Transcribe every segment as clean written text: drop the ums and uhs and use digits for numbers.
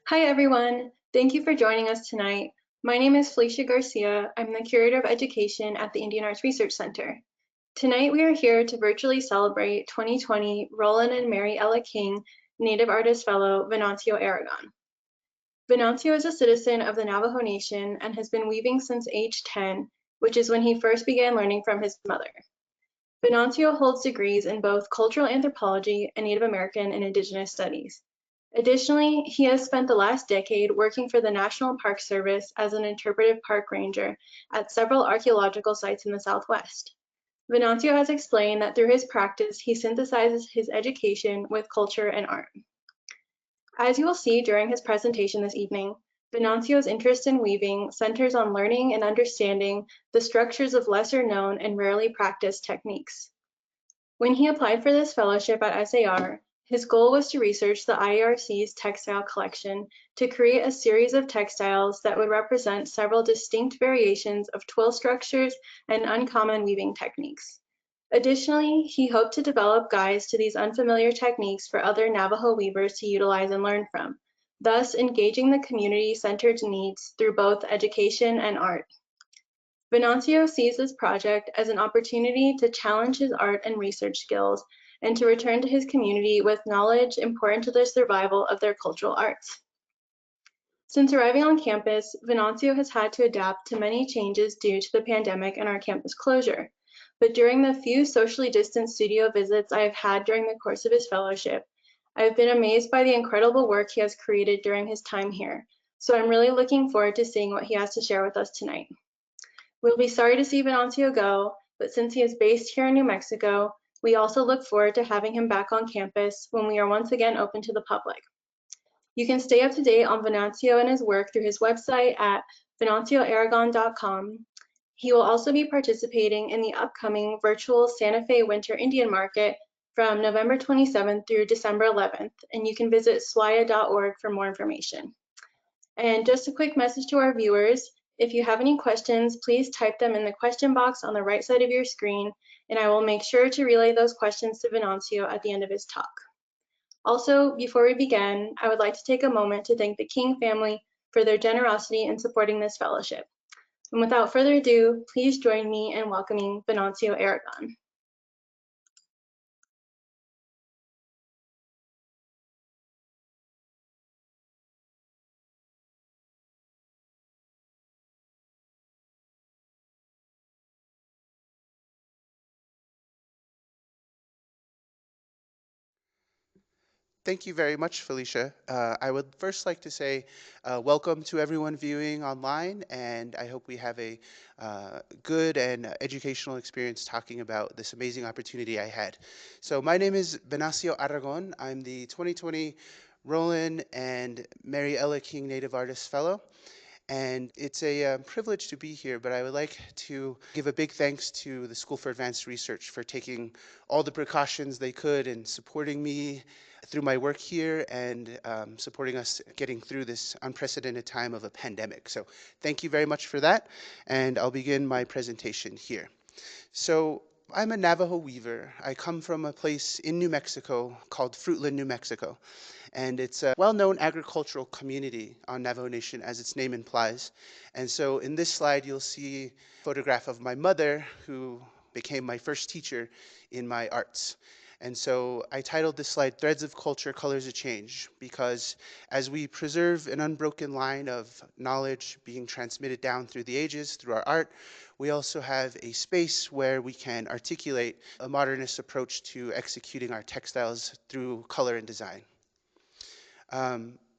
Hi, everyone. Thank you for joining us tonight. My name is Felicia Garcia. I'm the Curator of Education at the Indian Arts Research Center. Tonight, we are here to virtually celebrate 2020 Rollin and Mary Ella King Native Artist Fellow Venancio Aragon. Venancio is a citizen of the Navajo Nation and has been weaving since age 10, which is when he first began learning from his mother. Venancio holds degrees in both cultural anthropology and Native American and Indigenous studies. Additionally, he has spent the last decade working for the National Park Service as an interpretive park ranger at several archaeological sites in the Southwest. Venancio has explained that through his practice, he synthesizes his education with culture and art. As you will see during his presentation this evening, Venancio's interest in weaving centers on learning and understanding the structures of lesser known and rarely practiced techniques. When he applied for this fellowship at SAR, his goal was to research the IARC's textile collection to create a series of textiles that would represent several distinct variations of twill structures and uncommon weaving techniques. Additionally, he hoped to develop guides to these unfamiliar techniques for other Navajo weavers to utilize and learn from, thus engaging the community-centered needs through both education and art. Venancio sees this project as an opportunity to challenge his art and research skills and to return to his community with knowledge important to the survival of their cultural arts. Since arriving on campus, Venancio has had to adapt to many changes due to the pandemic and our campus closure. But during the few socially distanced studio visits I have had during the course of his fellowship, I have been amazed by the incredible work he has created during his time here. So I'm really looking forward to seeing what he has to share with us tonight. We'll be sorry to see Venancio go, but since he is based here in New Mexico, we also look forward to having him back on campus when we are once again open to the public. You can stay up to date on Venancio and his work through his website at venancioaragon.com. He will also be participating in the upcoming virtual Santa Fe Winter Indian Market from November 27th through December 11th, and you can visit swaya.org for more information. And just a quick message to our viewers, if you have any questions, please type them in the question box on the right side of your screen, and I will make sure to relay those questions to Venancio at the end of his talk. Also, before we begin, I would like to take a moment to thank the King family for their generosity in supporting this fellowship. And without further ado, please join me in welcoming Venancio Aragon. Thank you very much, Felicia. I would first like to say welcome to everyone viewing online, and I hope we have a good and educational experience talking about this amazing opportunity I had. So my name is Venancio Aragon. I'm the 2020 Rollin and Mary Ella King Native Artist Fellow. And it's a privilege to be here, but I would like to give a big thanks to the School for Advanced Research for taking all the precautions they could and supporting me through my work here and supporting us getting through this unprecedented time of a pandemic. So thank you very much for that, and I'll begin my presentation here. So I'm a Navajo weaver. I come from a place in New Mexico called Fruitland, New Mexico. And it's a well-known agricultural community on Navajo Nation, as its name implies. And so in this slide, you'll see a photograph of my mother, who became my first teacher in my arts. And so I titled this slide, Threads of Culture, Colors of Change, because as we preserve an unbroken line of knowledge being transmitted down through the ages, through our art, we also have a space where we can articulate a modernist approach to executing our textiles through color and design.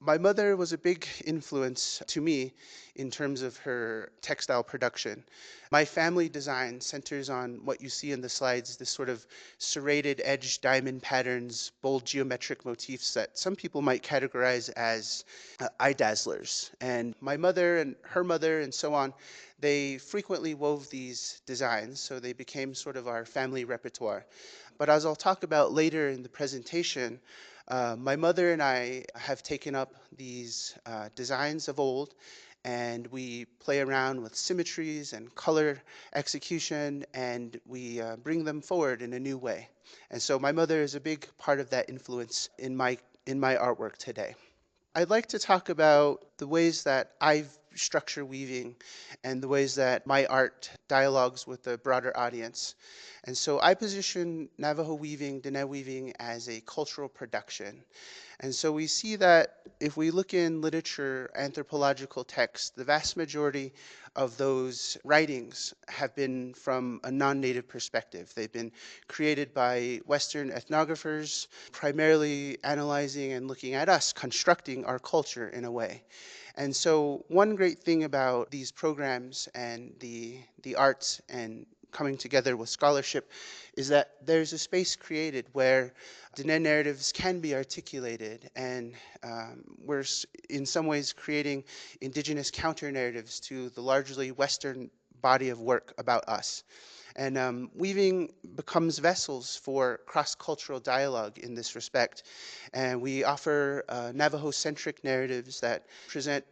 My mother was a big influence to me in terms of her textile production. My family design centers on what you see in the slides, this sort of serrated edge diamond patterns, bold geometric motifs that some people might categorize as eye dazzlers. And my mother and her mother and so on, they frequently wove these designs, so they became sort of our family repertoire. But as I'll talk about later in the presentation, my mother and I have taken up these designs of old, and we play around with symmetries and color execution, and we bring them forward in a new way. And so my mother is a big part of that influence in my artwork today. I'd like to talk about the ways that I structure weaving and the ways that my art dialogues with the broader audience. And so I position Navajo weaving, Dene weaving, as a cultural production. And so we see that if we look in literature, anthropological texts, the vast majority of those writings have been from a non-native perspective. They've been created by Western ethnographers, primarily analyzing and looking at us, constructing our culture in a way. And so one great thing about these programs and the arts and coming together with scholarship is that there's a space created where Diné narratives can be articulated, and we're in some ways creating indigenous counter-narratives to the largely Western body of work about us. And weaving becomes vessels for cross-cultural dialogue in this respect. And we offer Navajo-centric narratives that present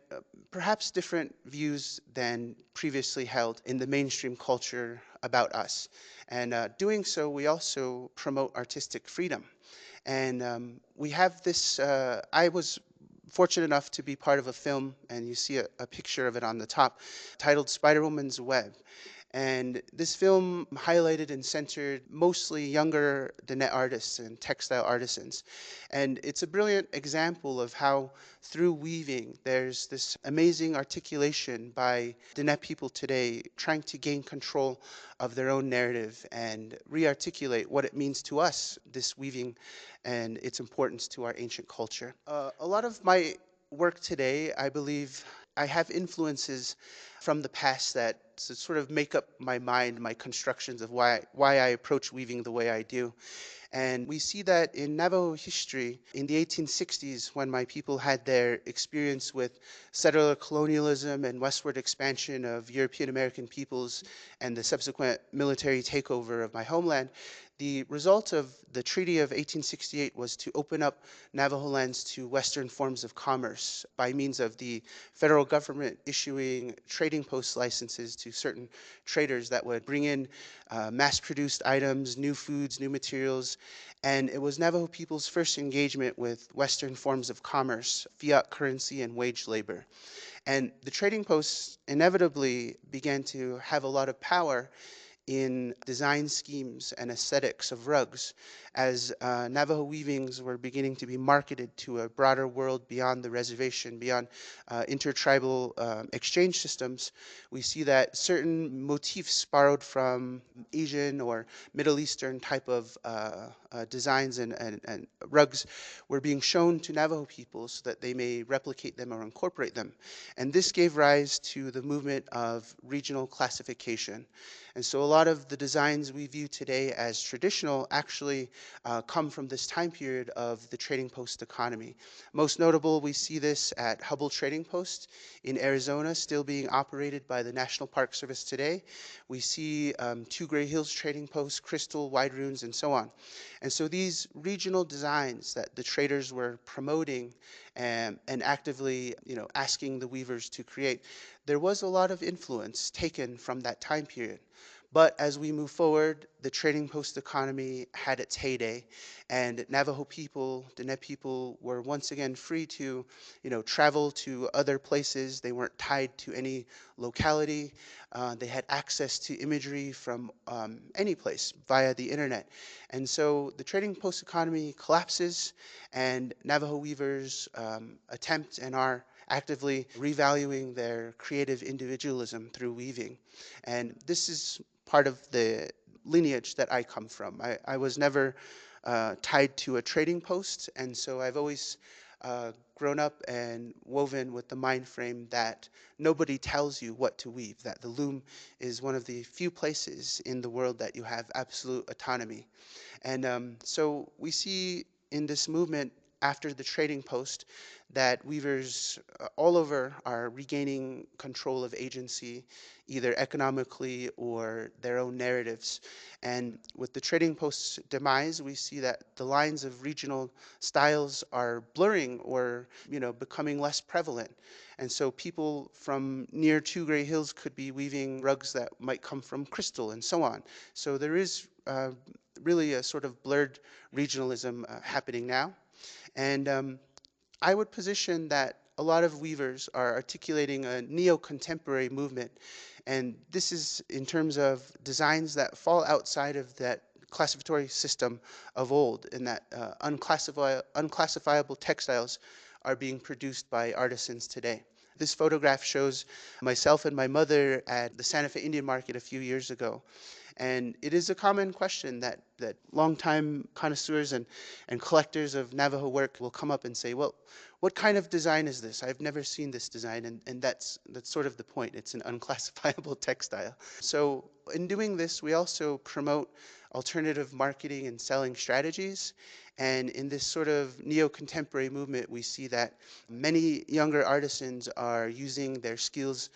perhaps different views than previously held in the mainstream culture about us. And doing so, we also promote artistic freedom. And we have this, I was fortunate enough to be part of a film, and you see a picture of it on the top, titled Spider-Woman's Web. And this film highlighted and centered mostly younger Diné artists and textile artisans. And it's a brilliant example of how through weaving there's this amazing articulation by Diné people today trying to gain control of their own narrative and re-articulate what it means to us, this weaving and its importance to our ancient culture. A lot of my work today, I believe, I have influences from the past that sort of make up my mind, my constructions of why I approach weaving the way I do. And we see that in Navajo history, in the 1860s, when my people had their experience with settler colonialism and westward expansion of European American peoples and the subsequent military takeover of my homeland, the result of the Treaty of 1868 was to open up Navajo lands to Western forms of commerce by means of the federal government issuing trading post licenses to certain traders that would bring in mass-produced items, new foods, new materials, and it was Navajo people's first engagement with Western forms of commerce, fiat currency, and wage labor. And the trading posts inevitably began to have a lot of power in design schemes and aesthetics of rugs as Navajo weavings were beginning to be marketed to a broader world beyond the reservation, beyond intertribal exchange systems. We see that certain motifs borrowed from Asian or Middle Eastern type of designs and rugs were being shown to Navajo people so that they may replicate them or incorporate them. And this gave rise to the movement of regional classification. And so a lot of the designs we view today as traditional actually come from this time period of the trading post economy. Most notable, we see this at Hubble Trading Post in Arizona, still being operated by the National Park Service today. We see Two Gray Hills Trading Post, Crystal, Wide Ruins, and so on. And so these regional designs that the traders were promoting and actively, asking the weavers to create, there was a lot of influence taken from that time period. But as we move forward, the trading post economy had its heyday, and Navajo people, Diné people, were once again free to, travel to other places. They weren't tied to any locality. They had access to imagery from any place via the internet. And so the trading post economy collapses, and Navajo weavers attempt and are actively revaluing their creative individualism through weaving. And this is part of the lineage that I come from. I was never tied to a trading post, and so I've always grown up and woven with the mind frame that nobody tells you what to weave, that the loom is one of the few places in the world that you have absolute autonomy. And so we see in this movement after the trading post that weavers all over are regaining control of agency, either economically or their own narratives. And with the trading post's demise, we see that the lines of regional styles are blurring or, becoming less prevalent. And so people from near Two Gray Hills could be weaving rugs that might come from Crystal and so on. So there is really a sort of blurred regionalism happening now. And I would position that a lot of weavers are articulating a neo-contemporary movement, and this is in terms of designs that fall outside of that classificatory system of old, in that unclassifiable textiles are being produced by artisans today. This photograph shows myself and my mother at the Santa Fe Indian Market a few years ago. And it is a common question that longtime connoisseurs and collectors of Navajo work will come up and say, well, what kind of design is this? I've never seen this design, and that's sort of the point. It's an unclassifiable textile. So in doing this, we also promote alternative marketing and selling strategies. And in this sort of neo-contemporary movement, we see that many younger artisans are using their skills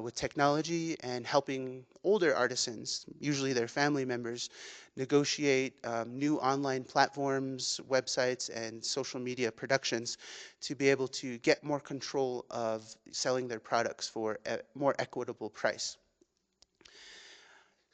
with technology and helping older artisans, usually their family members, negotiate new online platforms, websites, and social media productions to be able to get more control of selling their products for a more equitable price.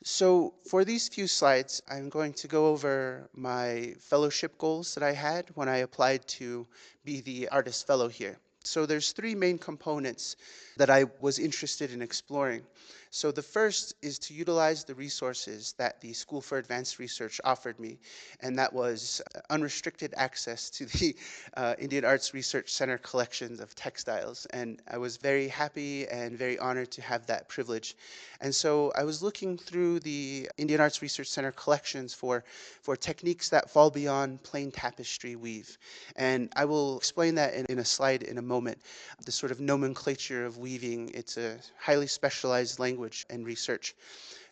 So for these few slides, I'm going to go over my fellowship goals that I had when I applied to be the artist fellow here. So there's three main components that I was interested in exploring. So the first is to utilize the resources that the School for Advanced Research offered me, and that was unrestricted access to the Indian Arts Research Center collections of textiles. And I was very happy and very honored to have that privilege. And so I was looking through the Indian Arts Research Center collections for techniques that fall beyond plain tapestry weave. And I will explain that in a slide in a moment. The sort of nomenclature of weaving, it's a highly specialized language and research.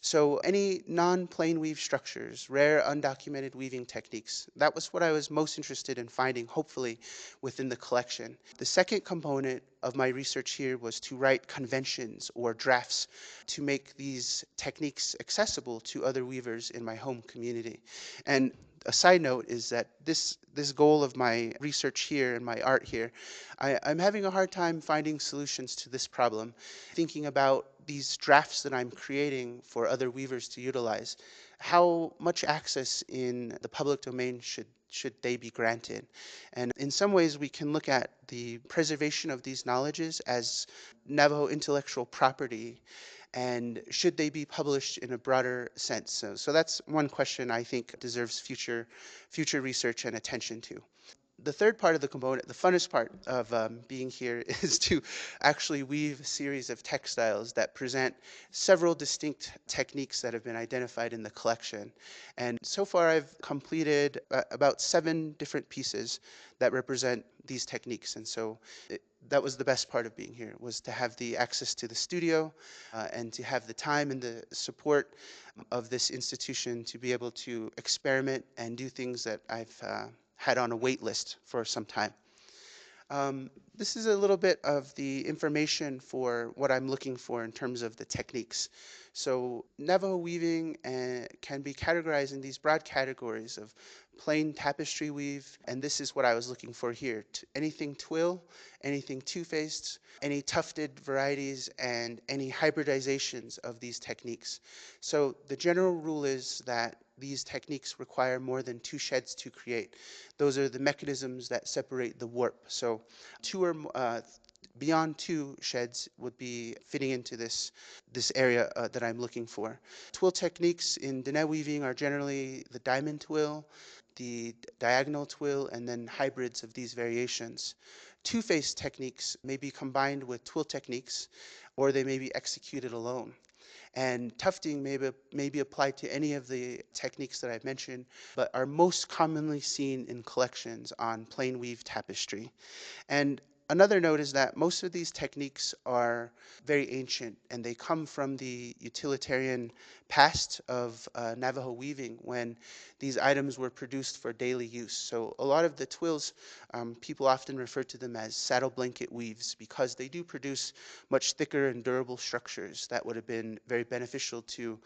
So any non-plain weave structures, rare undocumented weaving techniques, that was what I was most interested in finding, hopefully, within the collection. The second component of my research here was to write conventions or drafts to make these techniques accessible to other weavers in my home community. And a side note is that this goal of my research here and my art here, I'm having a hard time finding solutions to this problem, thinking about these drafts that I'm creating for other weavers to utilize. How much access in the public domain should they be granted? And in some ways, we can look at the preservation of these knowledges as Navajo intellectual property, and should they be published in a broader sense? So that's one question I think deserves future research and attention to. The third part of the component, the funnest part of being here, is to actually weave a series of textiles that present several distinct techniques that have been identified in the collection. And so far I've completed about 7 different pieces that represent these techniques. And so that was the best part of being here, was to have the access to the studio and to have the time and the support of this institution to be able to experiment and do things that I've had on a wait list for some time. This is a little bit of the information for what I'm looking for in terms of the techniques. So Navajo weaving can be categorized in these broad categories of plain tapestry weave, and this is what I was looking for here. Anything twill, anything two-faced, any tufted varieties, and any hybridizations of these techniques. So the general rule is that these techniques require more than 2 sheds to create. Those are the mechanisms that separate the warp. So beyond 2 sheds would be fitting into this area that I'm looking for. Twill techniques in Dene weaving are generally the diamond twill, the diagonal twill, and then hybrids of these variations. Two-faced techniques may be combined with twill techniques, or they may be executed alone. And tufting may be applied to any of the techniques that I've mentioned, but are most commonly seen in collections on plain weave tapestry. And another note is that most of these techniques are very ancient, and they come from the utilitarian past of Navajo weaving, when these items were produced for daily use. So a lot of the twills, people often refer to them as saddle blanket weaves, because they do produce much thicker and durable structures that would have been very beneficial to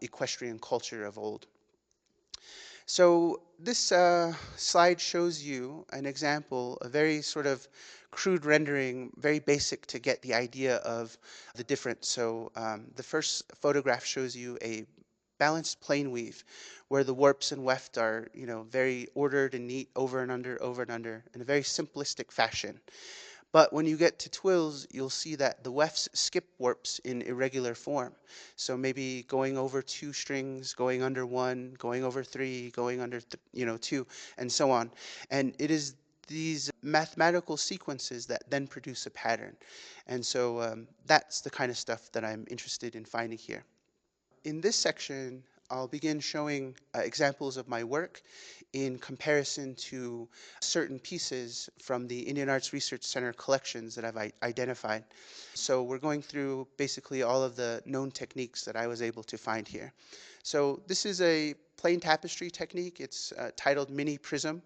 equestrian culture of old. So this slide shows you an example, a very sort of crude rendering, very basic to get the idea of the difference. So the first photograph shows you a balanced plane weave, where the warps and weft are, very ordered and neat over and under in a very simplistic fashion. But when you get to twills, you'll see that the wefts skip warps in irregular form. So maybe going over two strings, going under one, going over three, going under two, and so on. And it is these mathematical sequences that then produce a pattern. And so that's the kind of stuff that I'm interested in finding here. In this section, I'll begin showing examples of my work in comparison to certain pieces from the Indian Arts Research Center collections that I've identified. So we're going through basically all of the known techniques that I was able to find here. So this is a plain tapestry technique. It's titled Mini Prism,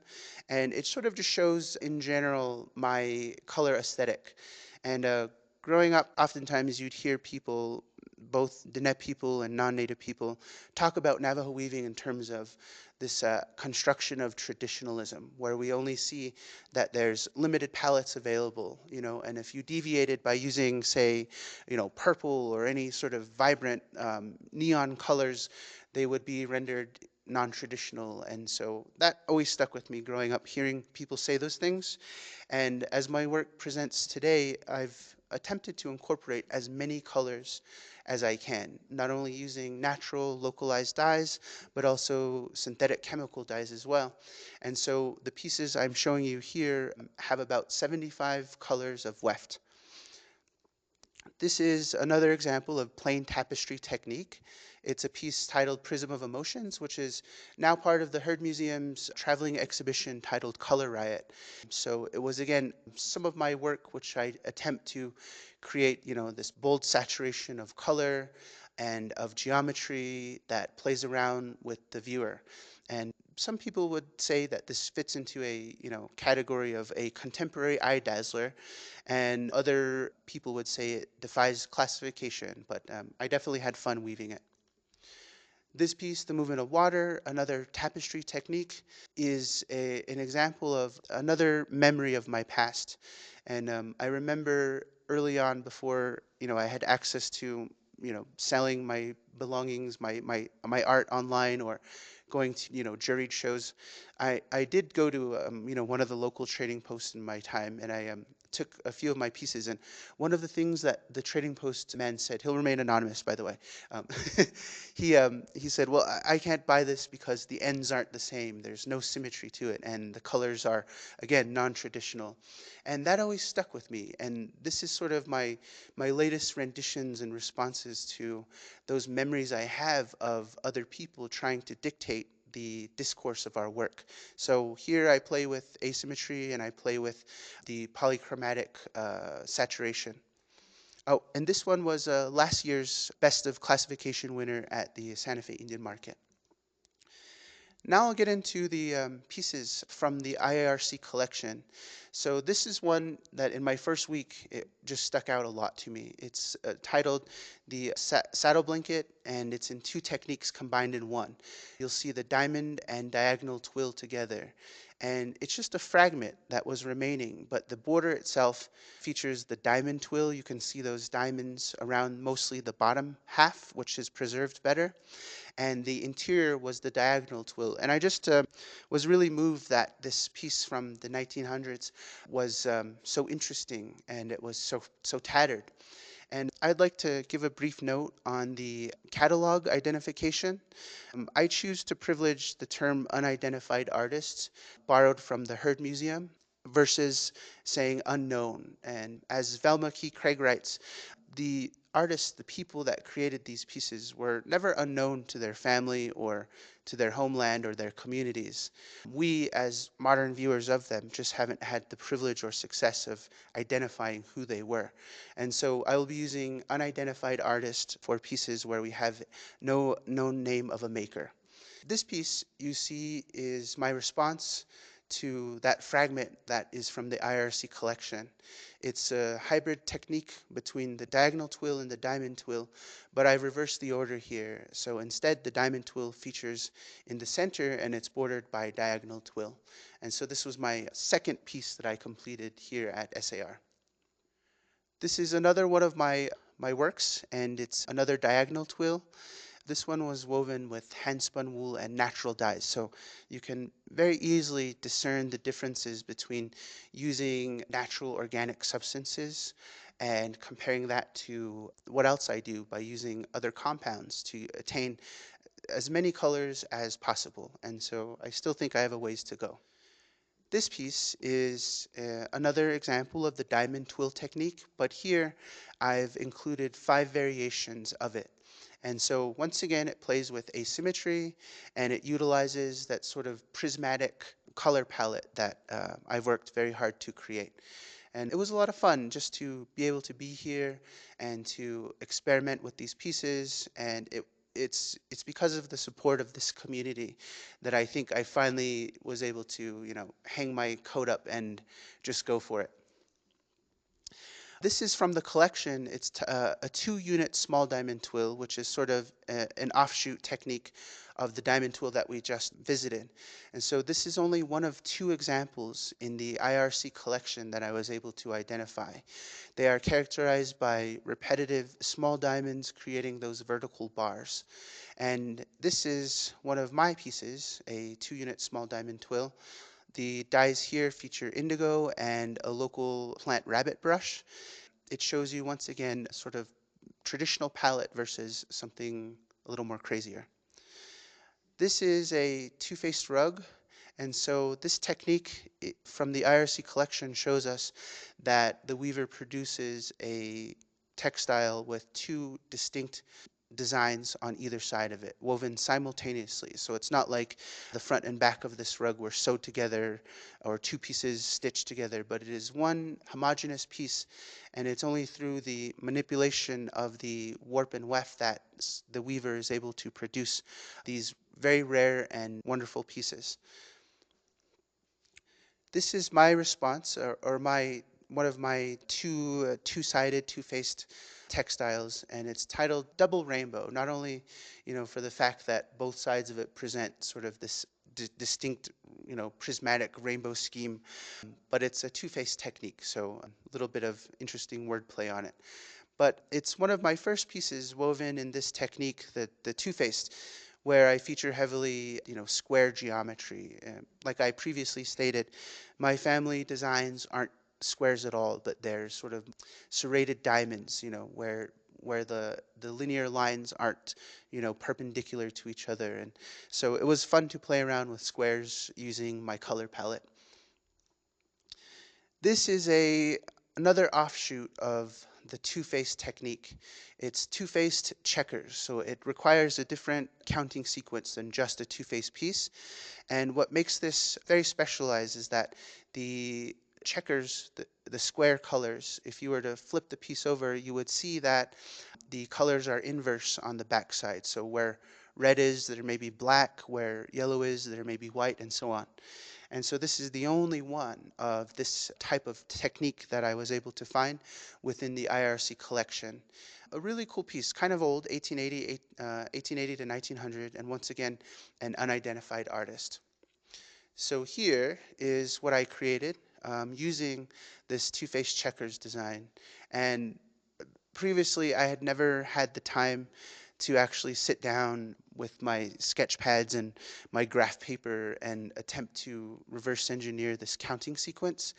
and it sort of just shows in general my color aesthetic. And growing up, oftentimes you'd hear people, both Diné people and non-native people, talk about Navajo weaving in terms of this construction of traditionalism, where we only see that there's limited palettes available, and if you deviated by using, say, purple or any sort of vibrant neon colors, they would be rendered non-traditional. And so that always stuck with me growing up, hearing people say those things. And as my work presents today, I've attempted to incorporate as many colors as I can, not only using natural localized dyes, but also synthetic chemical dyes as well. And so the pieces I'm showing you here have about 75 colors of weft. This is another example of plain tapestry technique. It's a piece titled Prism of Emotions, which is now part of the Heard Museum's traveling exhibition titled Color Riot. So it was, again, some of my work which I attempt to create, this bold saturation of color and of geometry that plays around with the viewer. And some people would say that this fits into a, category of a contemporary eye dazzler, and other people would say it defies classification, but I definitely had fun weaving it. This piece, The Movement of Water, another tapestry technique, is an example of another memory of my past. And I remember early on, before I had access to selling my belongings, my art online, or going to juried shows, I did go to one of the local trading posts in my time, and I took a few of my pieces. And one of the things that the trading post man said, he'll remain anonymous, by the way, um, he said, well, I can't buy this because the ends aren't the same. There's no symmetry to it, and the colors are, again, non-traditional. And that always stuck with me. And this is sort of my latest renditions and responses to those memories I have of other people trying to dictate the discourse of our work. So here I play with asymmetry, and I play with the polychromatic saturation. Oh, and this one was last year's Best of Classification winner at the Santa Fe Indian Market. Now I'll get into the pieces from the IARC collection. So this is one that in my first week, it just stuck out a lot to me. It's titled the Saddle Blanket, and it's in two techniques combined in one. You'll see the diamond and diagonal twill together. And it's just a fragment that was remaining, but the border itself features the diamond twill. You can see those diamonds around mostly the bottom half, which is preserved better, and the interior was the diagonal twill. And I just was really moved that this piece from the 1900s was so interesting, and it was so tattered. And I'd like to give a brief note on the catalog identification. I choose to privilege the term unidentified artists, borrowed from the Heard Museum, versus saying unknown. And as Velma Key Craig writes, the artists, the people that created these pieces, were never unknown to their family or to their homeland or their communities. We, as modern viewers of them, just haven't had the privilege or success of identifying who they were. And so I will be using unidentified artists for pieces where we have no known name of a maker. This piece you see is my response to that fragment that is from the IRC collection. It's a hybrid technique between the diagonal twill and the diamond twill, but I've reversed the order here. So instead, the diamond twill features in the center, and it's bordered by diagonal twill. And so this was my second piece that I completed here at SAR. This is another one of my works, and it's another diagonal twill. This one was woven with hand-spun wool and natural dyes, so you can very easily discern the differences between using natural organic substances and comparing that to what else I do by using other compounds to attain as many colors as possible. And so I still think I have a ways to go. This piece is another example of the diamond twill technique, but here I've included 5 variations of it. And so once again, it plays with asymmetry, and it utilizes that sort of prismatic color palette that I've worked very hard to create. And it was a lot of fun just to be able to be here and to experiment with these pieces. And it's because of the support of this community that I think I finally was able to, hang my coat up and just go for it. This is from the collection. It's a 2-unit small diamond twill, which is sort of an offshoot technique of the diamond twill that we just visited. And so this is only one of 2 examples in the IARC collection that I was able to identify. They are characterized by repetitive small diamonds creating those vertical bars. And this is one of my pieces, a 2-unit small diamond twill. The dyes here feature indigo and a local plant rabbit brush. It shows you once again sort of traditional palette versus something a little more crazier. This is a two-faced rug, and so this technique from the IRC collection shows us that the weaver produces a textile with 2 distinct designs on either side of it, woven simultaneously. So it's not like the front and back of this rug were sewed together or 2 pieces stitched together, but it is one homogeneous piece, and it's only through the manipulation of the warp and weft that the weaver is able to produce these very rare and wonderful pieces. This is my response, or one of my two-sided, two-faced textiles, and it's titled Double Rainbow. Not only, for the fact that both sides of it present sort of this distinct, prismatic rainbow scheme, but it's a two-faced technique, so a little bit of interesting wordplay on it. But it's one of my first pieces woven in this technique, the two-faced, where I feature heavily, square geometry. Like I previously stated, my family designs aren't squares at all, but they're sort of serrated diamonds, where the linear lines aren't, perpendicular to each other. And so it was fun to play around with squares using my color palette. This is another offshoot of the two-faced technique. It's two-faced checkers, so it requires a different counting sequence than just a two-faced piece. And what makes this very specialized is that the checkers, the square colors, if you were to flip the piece over, you would see that the colors are inverse on the back side. So where red is, there may be black, where yellow is, there may be white, and so on. And so this is the only one of this type of technique that I was able to find within the IRC collection. A really cool piece, kind of old, 1880 to 1900, and once again, an unidentified artist. So here is what I created using this two-faced checkers design. And previously, I had never had the time to actually sit down with my sketch pads and my graph paper and attempt to reverse engineer this counting sequence.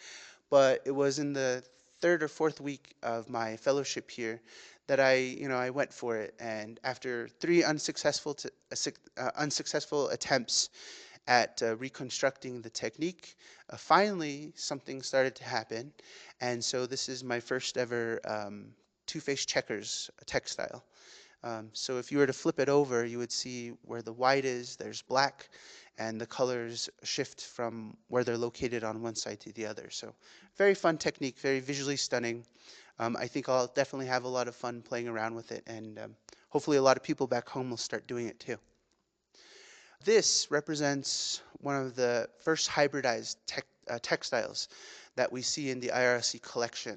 But it was in the 3rd or 4th week of my fellowship here that I went for it. And after 3 unsuccessful attempts at reconstructing the technique, finally something started to happen. And so this is my first ever two-faced checkers textile. So if you were to flip it over, you would see where the white is, there's black, and the colors shift from where they're located on one side to the other. So very fun technique, very visually stunning. I think I'll definitely have a lot of fun playing around with it, and hopefully a lot of people back home will start doing it too. This represents one of the first hybridized textiles that we see in the IRC collection.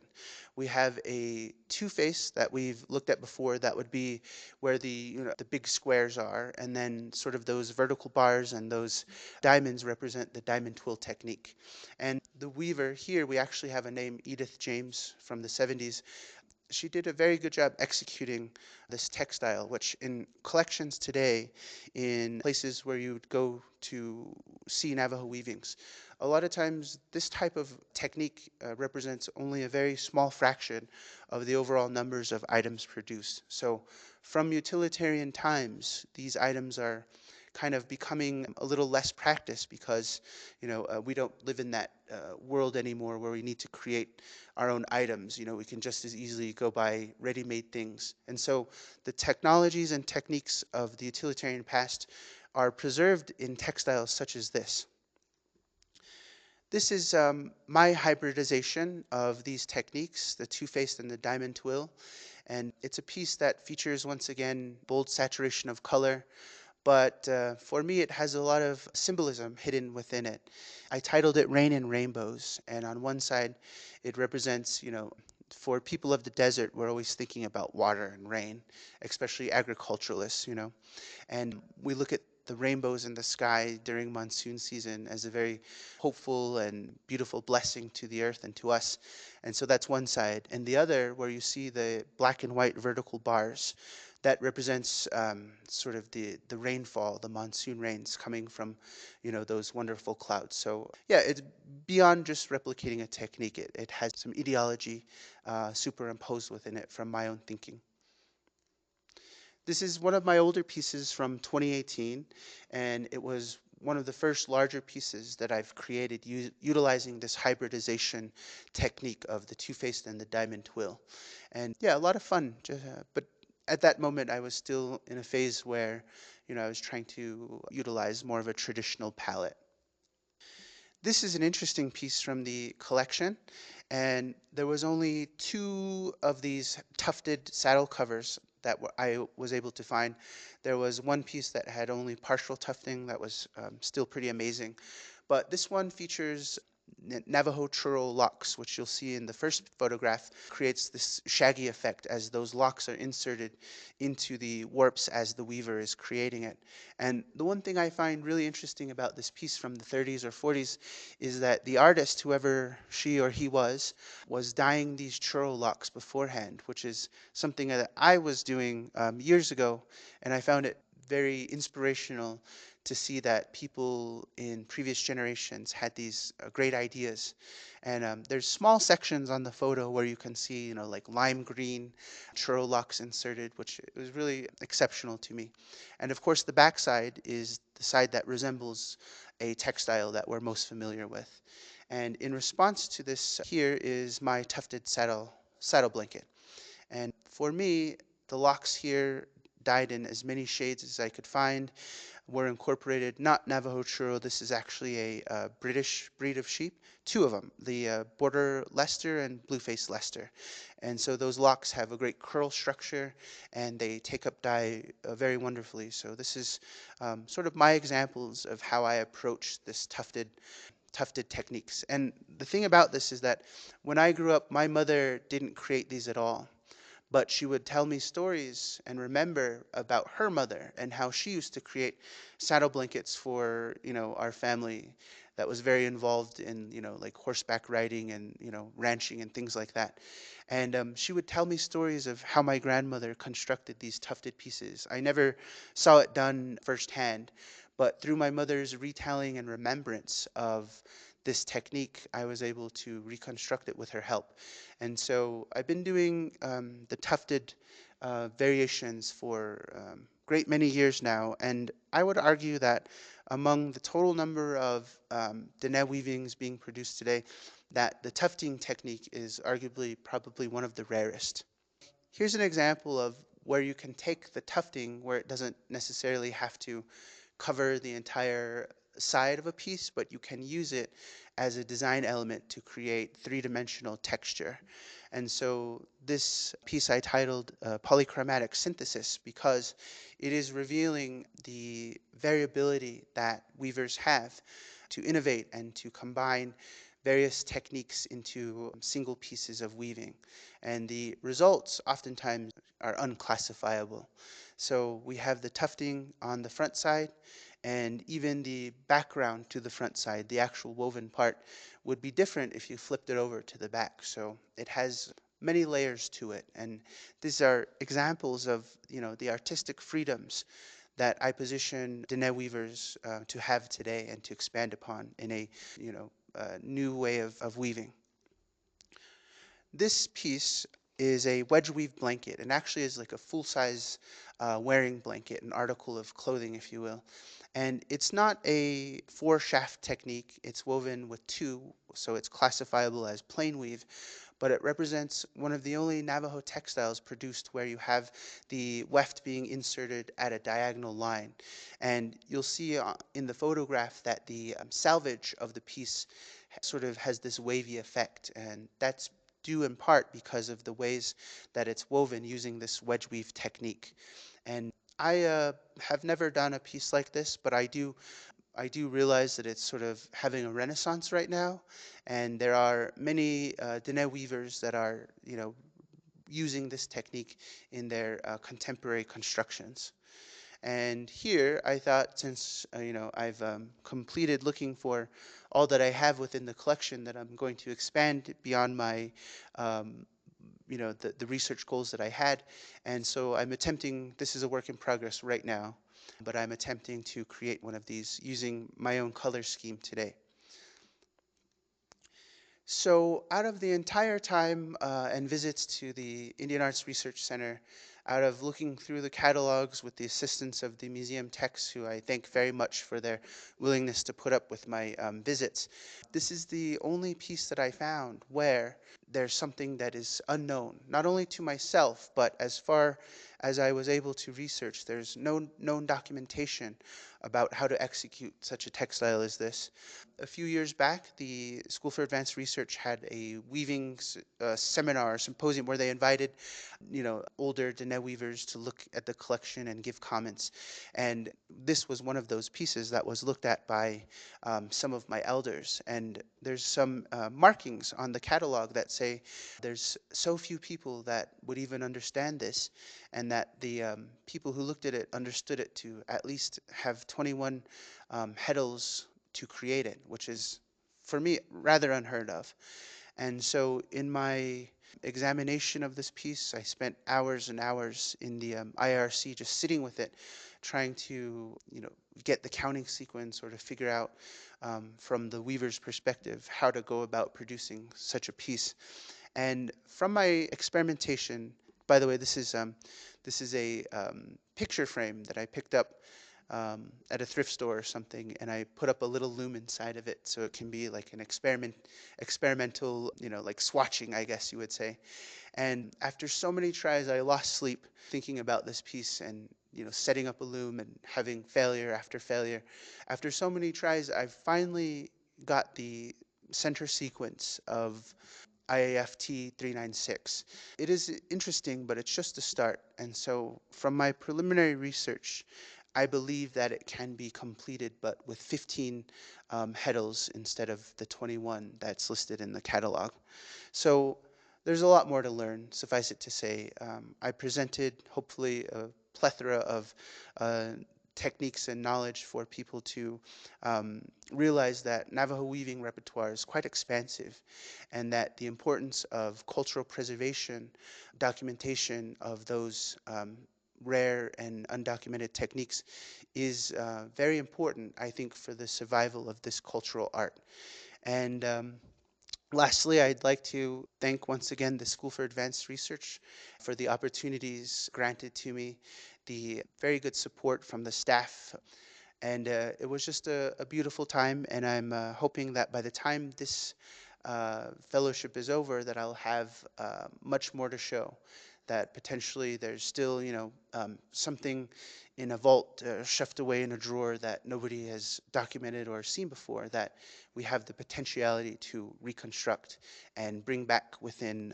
We have a two-face that we've looked at before that would be where the big squares are, and then sort of those vertical bars and those diamonds represent the diamond twill technique. And the weaver here, we actually have a name, Edith James, from the 70s. she did a very good job executing this textile, which in collections today, in places where you would go to see Navajo weavings, a lot of times this type of technique represents only a very small fraction of the overall numbers of items produced. So from utilitarian times, these items are kind of becoming a little less practiced because we don't live in that world anymore where we need to create our own items. We can just as easily go buy ready-made things. And so the technologies and techniques of the utilitarian past are preserved in textiles such as this. This is my hybridization of these techniques, the two-faced and the diamond twill. And it's a piece that features, once again, bold saturation of color, but for me it has a lot of symbolism hidden within it. I titled it Rain and Rainbows, and on one side it represents, for people of the desert, we're always thinking about water and rain, especially agriculturalists, and we look at the rainbows in the sky during monsoon season as a very hopeful and beautiful blessing to the earth and to us. And so that's one side. And the other, where you see the black and white vertical bars, that represents sort of the rainfall, the monsoon rains coming from, those wonderful clouds. So yeah, it's beyond just replicating a technique. It has some ideology superimposed within it from my own thinking. This is one of my older pieces from 2018, and it was one of the first larger pieces that I've created utilizing this hybridization technique of the two-faced and the diamond twill. And yeah, a lot of fun. But at that moment, I was still in a phase where, I was trying to utilize more of a traditional palette. This is an interesting piece from the collection, and there was only 2 of these tufted saddle covers that I was able to find. There was one piece that had only partial tufting that was still pretty amazing, but this one features Navajo Churro locks, which you'll see in the first photograph, creates this shaggy effect as those locks are inserted into the warps as the weaver is creating it. And the one thing I find really interesting about this piece from the 30s or 40s is that the artist, whoever she or he was dyeing these churro locks beforehand, which is something that I was doing years ago, and I found it very inspirational to see that people in previous generations had these great ideas. And there's small sections on the photo where you can see, like lime green churro locks inserted, which was really exceptional to me. And of course, the backside is the side that resembles a textile that we're most familiar with. And in response to this, here is my tufted saddle blanket. And for me, the locks here dyed in as many shades as I could find were incorporated, not Navajo Churro. This is actually a British breed of sheep, 2 of them, the Border Leicester and Blue-faced Leicester. And so those locks have a great curl structure, and they take up dye very wonderfully. So this is sort of my examples of how I approach this tufted techniques. And the thing about this is that when I grew up, my mother didn't create these at all, but she would tell me stories and remember about her mother and how she used to create saddle blankets for, our family that was very involved in, like horseback riding and, ranching and things like that. And she would tell me stories of how my grandmother constructed these tufted pieces. I never saw it done firsthand, but through my mother's retelling and remembrance of this technique, I was able to reconstruct it with her help. And so I've been doing the tufted variations for great many years now, and I would argue that among the total number of Dene weavings being produced today, that the tufting technique is arguably probably one of the rarest. Here's an example of where you can take the tufting where it doesn't necessarily have to cover the entire side of a piece, but you can use it as a design element to create 3-dimensional texture. And so this piece I titled Polychromatic Synthesis because it is revealing the variability that weavers have to innovate and to combine various techniques into single pieces of weaving. And the results oftentimes are unclassifiable. So we have the tufting on the front side, and even the background to the front side, the actual woven part, would be different if you flipped it over to the back. So it has many layers to it. And these are examples of, the artistic freedoms that I position dene weavers to have today and to expand upon in a, new way of weaving. This piece is a wedge weave blanket, and actually is like a full-size wearing blanket, an article of clothing, if you will. And it's not a four-shaft technique. It's woven with two, so it's classifiable as plain weave, but it represents one of the only Navajo textiles produced where you have the weft being inserted at a diagonal line. And you'll see in the photograph that the salvage of the piece sort of has this wavy effect, and that's due in part because of the ways that it's woven using this wedge weave technique. And I have never done a piece like this, but I do realize that it's sort of having a renaissance right now, and there are many dene weavers that are, using this technique in their contemporary constructions. And here, I thought, since I've completed looking for all that I have within the collection, that I'm going to expand beyond my the research goals that I had. And so I'm attempting, this is a work in progress right now, but I'm attempting to create one of these using my own color scheme today. So out of the entire time and visits to the Indian Arts Research Center, out of looking through the catalogs with the assistance of the museum techs, who I thank very much for their willingness to put up with my visits, this is the only piece that I found where there's something that is unknown, not only to myself, but as far as I was able to research, there's no known documentation about how to execute such a textile as this. A few years back, the School for Advanced Research had a weaving seminar, symposium, where they invited, older dene weavers to look at the collection and give comments. And this was one of those pieces that was looked at by some of my elders. And there's some markings on the catalog that say there's so few people that would even understand this, and that the people who looked at it understood it to at least have 21 heddles to create it, which is, for me, rather unheard of. And so in my examination of this piece, I spent hours and hours in the IARC just sitting with it, trying to, get the counting sequence, or to figure out from the weaver's perspective how to go about producing such a piece. And from my experimentation, by the way, this is a picture frame that I picked up at a thrift store or something, and I put up a little loom inside of it so it can be like an experimental, like swatching, I guess you would say. And after so many tries, I lost sleep thinking about this piece, and setting up a loom and having failure after failure. After so many tries, I finally got the center sequence of IAFT 396. It is interesting, but it's just a start. And so from my preliminary research, I believe that it can be completed, but with 15 heddles instead of the 21 that's listed in the catalog. So there's a lot more to learn. Suffice it to say, I presented hopefully a plethora of techniques and knowledge for people to realize that Navajo weaving repertoire is quite expansive, and that the importance of cultural preservation, documentation of those rare and undocumented techniques is very important, I think, for the survival of this cultural art. And lastly, I'd like to thank once again the School for Advanced Research for the opportunities granted to me, the very good support from the staff, and it was just a beautiful time. And I'm hoping that by the time this fellowship is over, that I'll have much more to show. That potentially there's still, something in a vault shoved away in a drawer that nobody has documented or seen before, that we have the potentiality to reconstruct and bring back within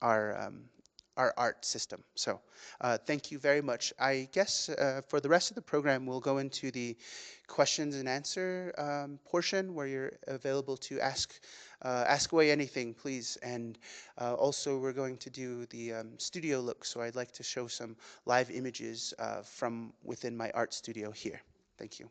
our our art system. So thank you very much. I guess for the rest of the program, we'll go into the questions and answer portion, where you're available to ask away anything, please. And also, we're going to do the studio look, so I'd like to show some live images from within my art studio here. Thank you.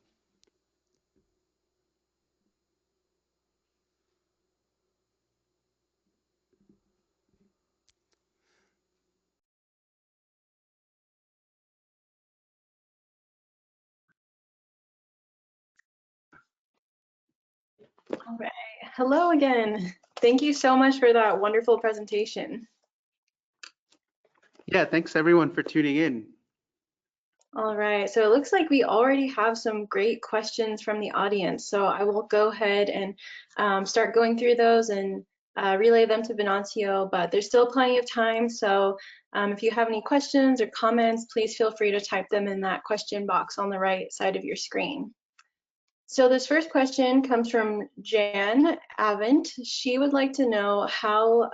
All right. Hello again. Thank you so much for that wonderful presentation. Yeah, thanks everyone for tuning in. All right, so it looks like we already have some great questions from the audience. So I will go ahead and start going through those and relay them to Venancio, but there's still plenty of time. So if you have any questions or comments, please feel free to type them in that question box on the right side of your screen. So this first question comes from Jan Avent. She would like to know how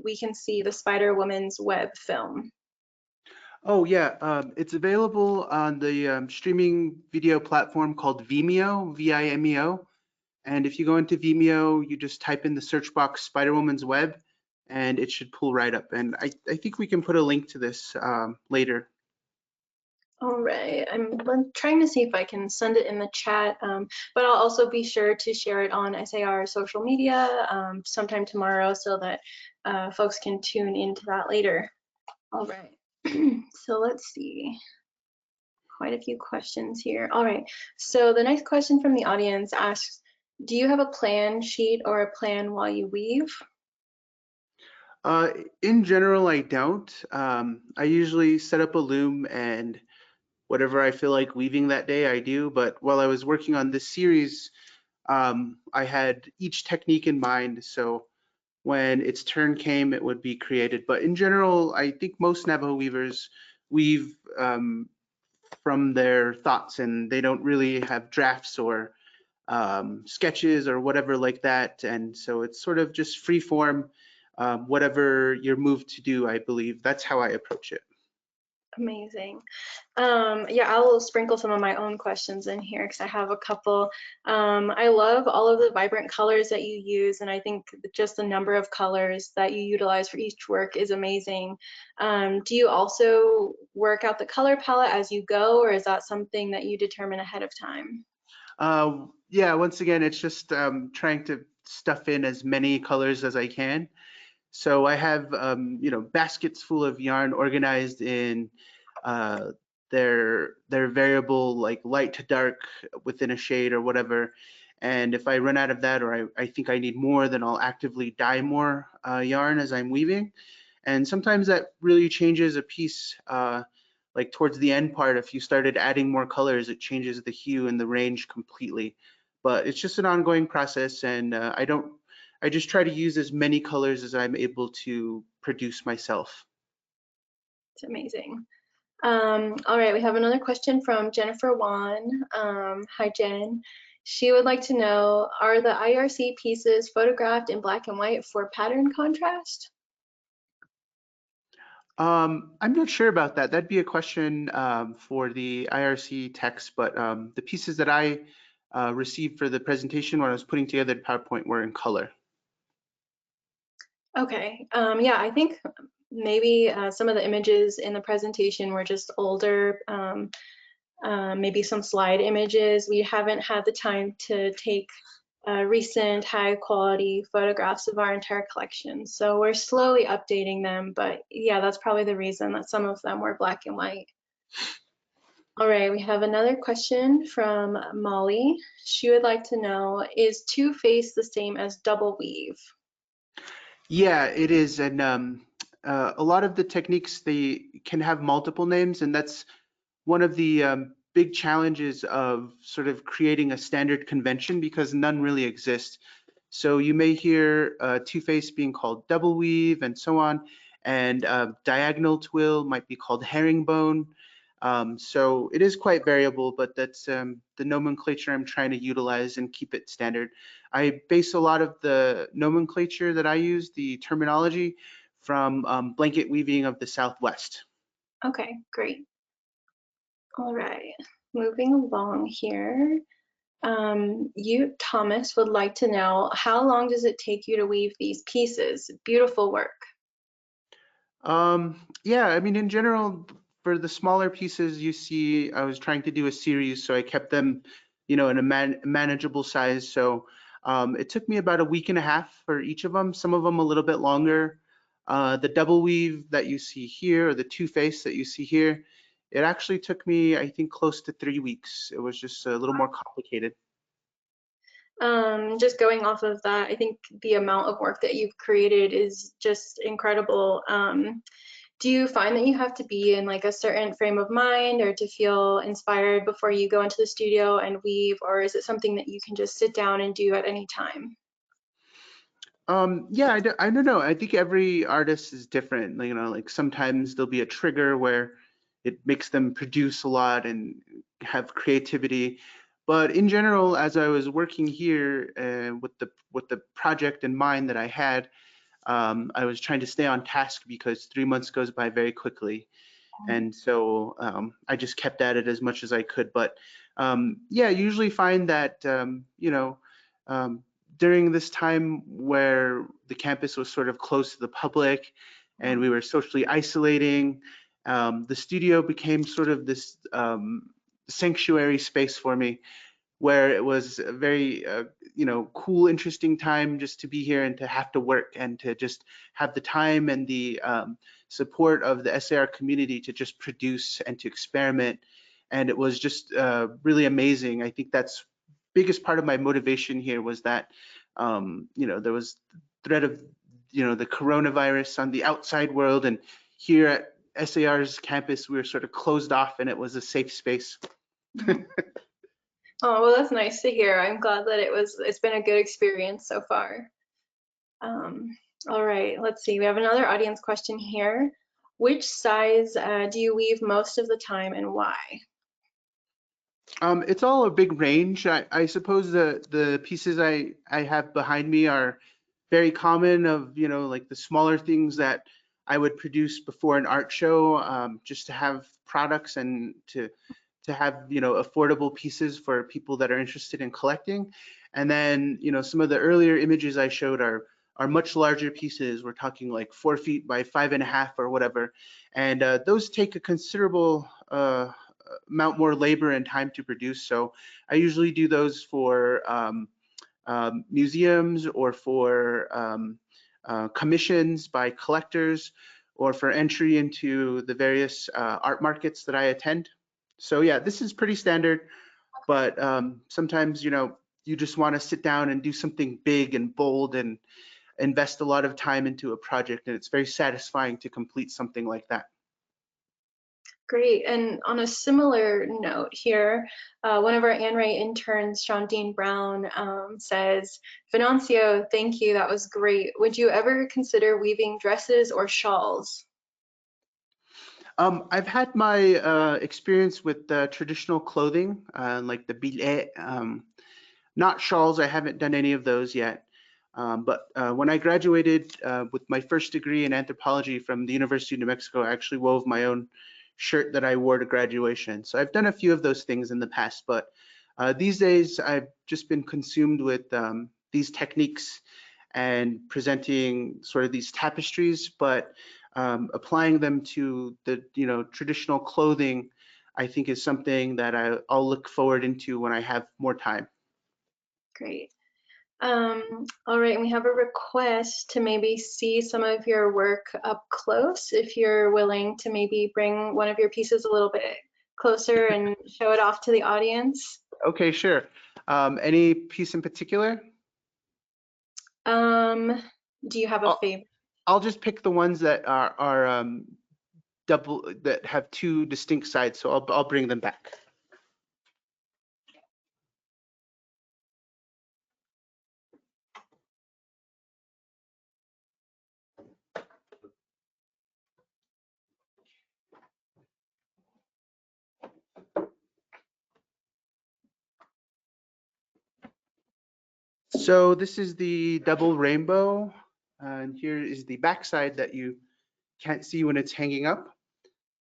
we can see the Spider-Woman's web film. Oh yeah, it's available on the streaming video platform called Vimeo, Vimeo. And if you go into Vimeo, you just type in the search box Spider-Woman's web, and it should pull right up. And I think we can put a link to this later. All right, I'm trying to see if I can send it in the chat, but I'll also be sure to share it on SAR social media sometime tomorrow so that folks can tune into that later. All right, so let's see. Quite a few questions here. All right, so the next question from the audience asks, do you have a plan sheet or a plan while you weave? In general, I don't. I usually set up a loom and whatever I feel like weaving that day, I do. But while I was working on this series, I had each technique in mind. So when its turn came, it would be created. But in general, I think most Navajo weavers weave from their thoughts, and they don't really have drafts or sketches or whatever like that. And so it's sort of just free form, whatever you're moved to do, I believe. That's how I approach it. Amazing. Yeah, I'll sprinkle some of my own questions in here because I have a couple. I love all of the vibrant colors that you use, and I think just the number of colors that you utilize for each work is amazing. Do you also work out the color palette as you go, or is that something that you determine ahead of time? Yeah, once again, it's just trying to stuff in as many colors as I can. So I have, baskets full of yarn organized in uh, their variable, like light to dark within a shade or whatever. And if I run out of that, or I think I need more, then I'll actively dye more yarn as I'm weaving. And sometimes that really changes a piece. Like towards the end part, if you started adding more colors, it changes the hue and the range completely. But it's just an ongoing process, and I just try to use as many colors as I'm able to produce myself. It's amazing. All right, we have another question from Jennifer Wan. Hi, Jen. She would like to know, are the IRC pieces photographed in black and white for pattern contrast? I'm not sure about that. That'd be a question for the IRC text, but the pieces that I received for the presentation when I was putting together the PowerPoint were in color. Okay, yeah, I think maybe some of the images in the presentation were just older, maybe some slide images. We haven't had the time to take recent high quality photographs of our entire collection. So we're slowly updating them, but yeah, that's probably the reason that some of them were black and white. All right, we have another question from Molly. She would like to know, is two-face the same as double weave? Yeah, it is, and a lot of the techniques, they can have multiple names, and that's one of the big challenges of sort of creating a standard convention because none really exist. So you may hear two-face being called double weave and so on, and diagonal twill might be called herringbone. So it is quite variable, but that's the nomenclature I'm trying to utilize and keep it standard. I base a lot of the nomenclature that I use, the terminology, from blanket weaving of the Southwest. Okay, great. All right, moving along here. You, Thomas, would like to know, how long does it take you to weave these pieces? Beautiful work. Yeah, I mean, in general, for the smaller pieces, you see, I was trying to do a series, so I kept them, in a manageable size. So it took me about a week and a half for each of them, some of them a little bit longer. The double weave that you see here, or the two-face that you see here, it actually took me, I think, close to 3 weeks. It was just a little more complicated. Just going off of that, I think the amount of work that you've created is just incredible. Do you find that you have to be in like a certain frame of mind or to feel inspired before you go into the studio and weave, or is it something that you can just sit down and do at any time? Yeah, I don't know. I think every artist is different. You know, like sometimes there'll be a trigger where it makes them produce a lot and have creativity. But in general, as I was working here with the project in mind that I had, I was trying to stay on task because 3 months goes by very quickly. And so I just kept at it as much as I could. But yeah, I usually find that you know, um, during this time where the campus was sort of closed to the public and we were socially isolating, the studio became sort of this sanctuary space for me, where it was a very you know, cool, interesting time just to be here and to have to work and to just have the time and the support of the SAR community to just produce and to experiment. And it was just really amazing. I think that's biggest part of my motivation here was that you know, there was threat of, you know, the coronavirus on the outside world, and here at SAR's campus we were sort of closed off and it was a safe space. Oh, well, that's nice to hear. I'm glad that it's been a good experience so far. All right, let's see. We have another audience question here. Which size do you weave most of the time and why? It's all a big range. I suppose the pieces I have behind me are very common of, you know, like the smaller things that I would produce before an art show, just to have products and to have, you know, affordable pieces for people that are interested in collecting. And then, you know, some of the earlier images I showed are much larger pieces. We're talking like 4 feet by 5.5 or whatever. And those take a considerable amount more labor and time to produce. So I usually do those for museums or for commissions by collectors or for entry into the various art markets that I attend. So yeah, this is pretty standard, but sometimes, you know, you just want to sit down and do something big and bold and invest a lot of time into a project, and it's very satisfying to complete something like that. Great. And on a similar note here, one of our Anne Ray interns, Sean Dean Brown, says, Venancio, thank you. That was great. Would you ever consider weaving dresses or shawls? I've had my experience with traditional clothing, like the billet, not shawls. I haven't done any of those yet. But when I graduated with my first degree in anthropology from the University of New Mexico, I actually wove my own shirt that I wore to graduation. So I've done a few of those things in the past, but these days I've just been consumed with these techniques and presenting sort of these tapestries, but applying them to the, you know, traditional clothing, I think is something that I'll look forward into when I have more time. Great. All right, and we have a request to maybe see some of your work up close, if you're willing to maybe bring one of your pieces a little bit closer and show it off to the audience. Okay, sure. Any piece in particular? Um, do you have a I'll, favorite? I'll just pick the ones that are double, that have two distinct sides, so I'll bring them back. So this is the double rainbow, and here is the backside that you can't see when it's hanging up.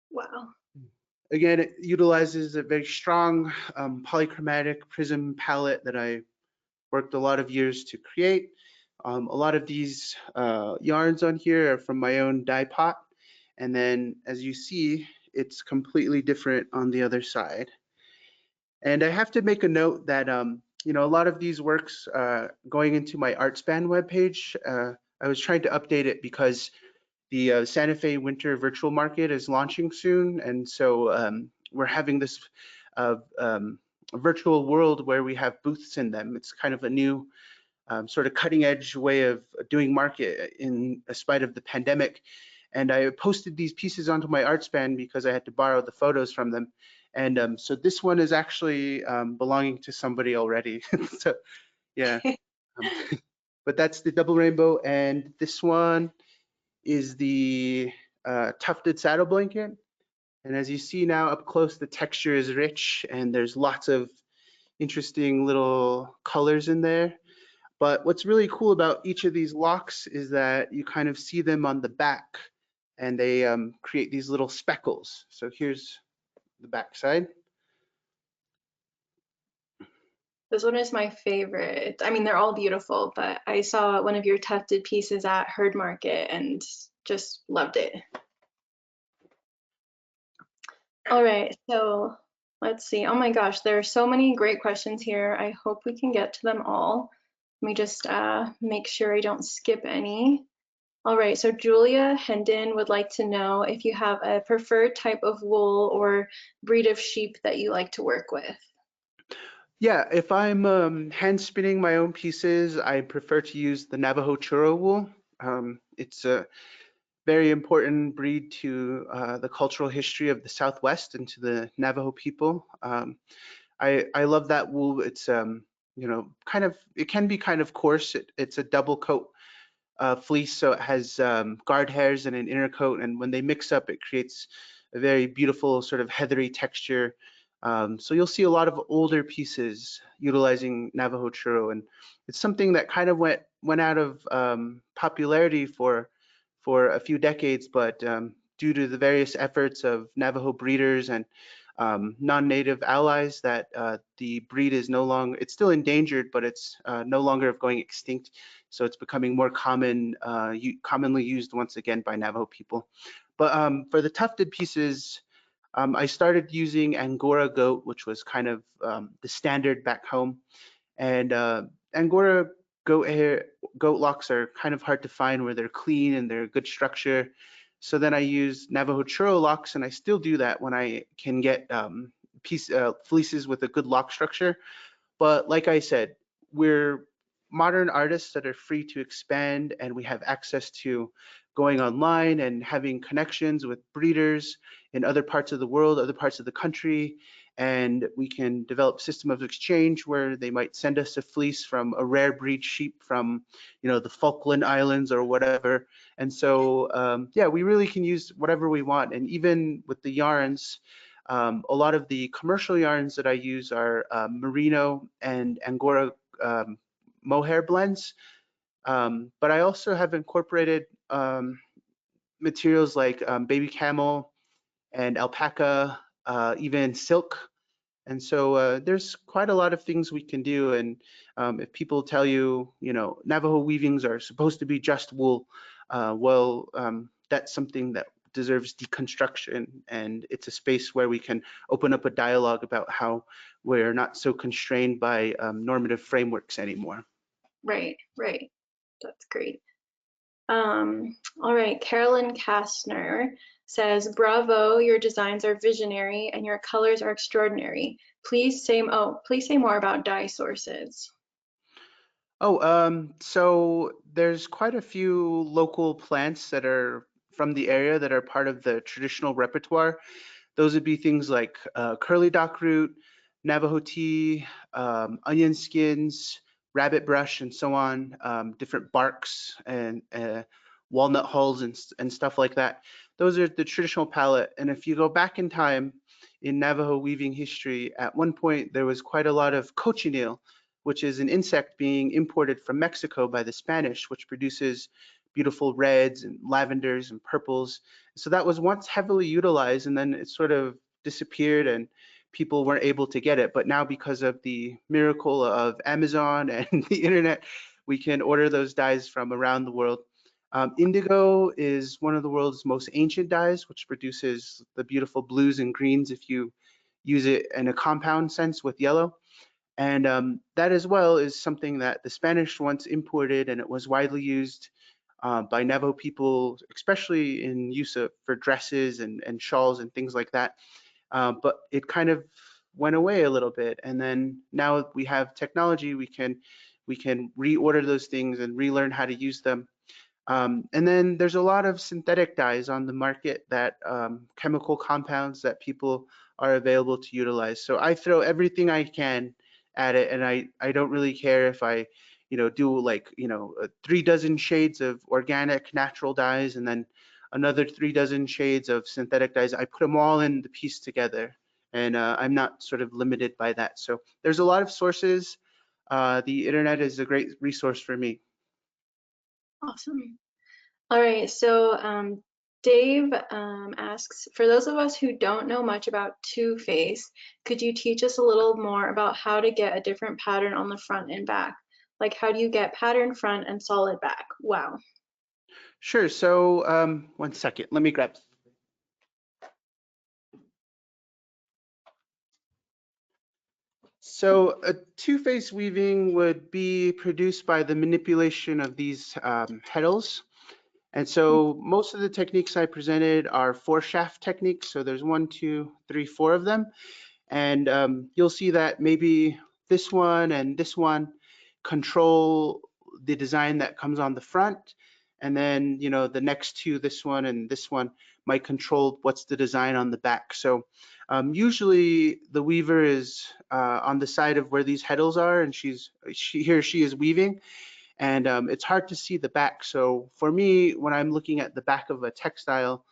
Wow. Again, it utilizes a very strong polychromatic prism palette that I worked a lot of years to create. A lot of these yarns on here are from my own dye pot. And then as you see, it's completely different on the other side. And I have to make a note that, you know, a lot of these works going into my Artspan webpage, I was trying to update it because the Santa Fe Winter Virtual Market is launching soon. And so we're having this virtual world where we have booths in them. It's kind of a new sort of cutting edge way of doing market in spite of the pandemic. And I posted these pieces onto my Artspan because I had to borrow the photos from them. And so this one is actually belonging to somebody already. So yeah, um, but that's the double rainbow. And this one is the tufted saddle blanket. And as you see now up close, the texture is rich and there's lots of interesting little colors in there. But what's really cool about each of these locks is that you kind of see them on the back and they create these little speckles. So here's the back side. This one is my favorite. I mean, they're all beautiful, but I saw one of your tufted pieces at Herd Market and just loved it. All right, so let's see. Oh my gosh, there are so many great questions here. I hope we can get to them all. Let me just make sure I don't skip any. All right, so Julia Hendon would like to know if you have a preferred type of wool or breed of sheep that you like to work with. Yeah, if I'm hand spinning my own pieces, I prefer to use the Navajo Churro wool. It's a very important breed to the cultural history of the Southwest and to the Navajo people. I love that wool. It's you know, kind of, it can be kind of coarse. It's a double coat fleece, so it has guard hairs and an inner coat, and when they mix up, it creates a very beautiful sort of heathery texture. So you'll see a lot of older pieces utilizing Navajo Churro, and it's something that kind of went out of popularity for a few decades, but due to the various efforts of Navajo breeders and non-native allies, that the breed is no longer, it's still endangered, but it's no longer going extinct. So it's becoming more commonly used once again by Navajo people. But for the tufted pieces, I started using Angora goat, which was kind of the standard back home. And Angora goat locks are kind of hard to find where they're clean and they're good structure. So then I use Navajo Churro locks, and I still do that when I can get fleeces with a good lock structure. But like I said, we're modern artists that are free to expand, and we have access to going online and having connections with breeders in other parts of the world, other parts of the country, and we can develop system of exchange where they might send us a fleece from a rare breed sheep from, you know, the Falkland Islands or whatever. And so, yeah, we really can use whatever we want. And even with the yarns, a lot of the commercial yarns that I use are merino and Angora mohair blends, but I also have incorporated materials like baby camel and alpaca, even silk. And so there's quite a lot of things we can do. And if people tell you, you know, Navajo weavings are supposed to be just wool, well, that's something that deserves deconstruction. And it's a space where we can open up a dialogue about how we're not so constrained by normative frameworks anymore. Right, right. That's great. All right, Carolyn Kastner says, "Bravo, your designs are visionary and your colors are extraordinary. Please say more about dye sources." Oh, so there's quite a few local plants that are from the area that are part of the traditional repertoire. Those would be things like curly dock root, Navajo tea, onion skins, rabbit brush, and so on, different barks and walnut hulls and stuff like that. Those are the traditional palette. And if you go back in time in Navajo weaving history, at one point there was quite a lot of cochineal, which is an insect being imported from Mexico by the Spanish, which produces beautiful reds and lavenders and purples. So that was once heavily utilized, and then it sort of disappeared and people weren't able to get it. But now, because of the miracle of Amazon and the internet, we can order those dyes from around the world. Indigo is one of the world's most ancient dyes, which produces the beautiful blues and greens if you use it in a compound sense with yellow. And that as well is something that the Spanish once imported, and it was widely used by Navajo people, especially in use for dresses and shawls and things like that. But it kind of went away a little bit. And then now we have technology, we can reorder those things and relearn how to use them. And then there's a lot of synthetic dyes on the market, that chemical compounds that people are available to utilize. So I throw everything I can at it, and I don't really care if I, do like, 3 dozen shades of organic natural dyes and then another 3 dozen shades of synthetic dyes. I put them all in the piece together, and I'm not sort of limited by that. So there's a lot of sources. The internet is a great resource for me. Awesome. All right, so Dave asks, for those of us who don't know much about two-face, could you teach us a little more about how to get a different pattern on the front and back? Like, how do you get pattern front and solid back? Wow. Sure. So 1 second, let me grab. So a two-face weaving would be produced by the manipulation of these heddles. And so most of the techniques I presented are 4-shaft techniques. So there's 1, 2, 3, 4 of them. And you'll see that maybe this one and this one control the design that comes on the front. And then, the next two, this one and this one, might control what's the design on the back. So usually the weaver is on the side of where these heddles are, and she is weaving, and it's hard to see the back. So for me, when I'm looking at the back of a textile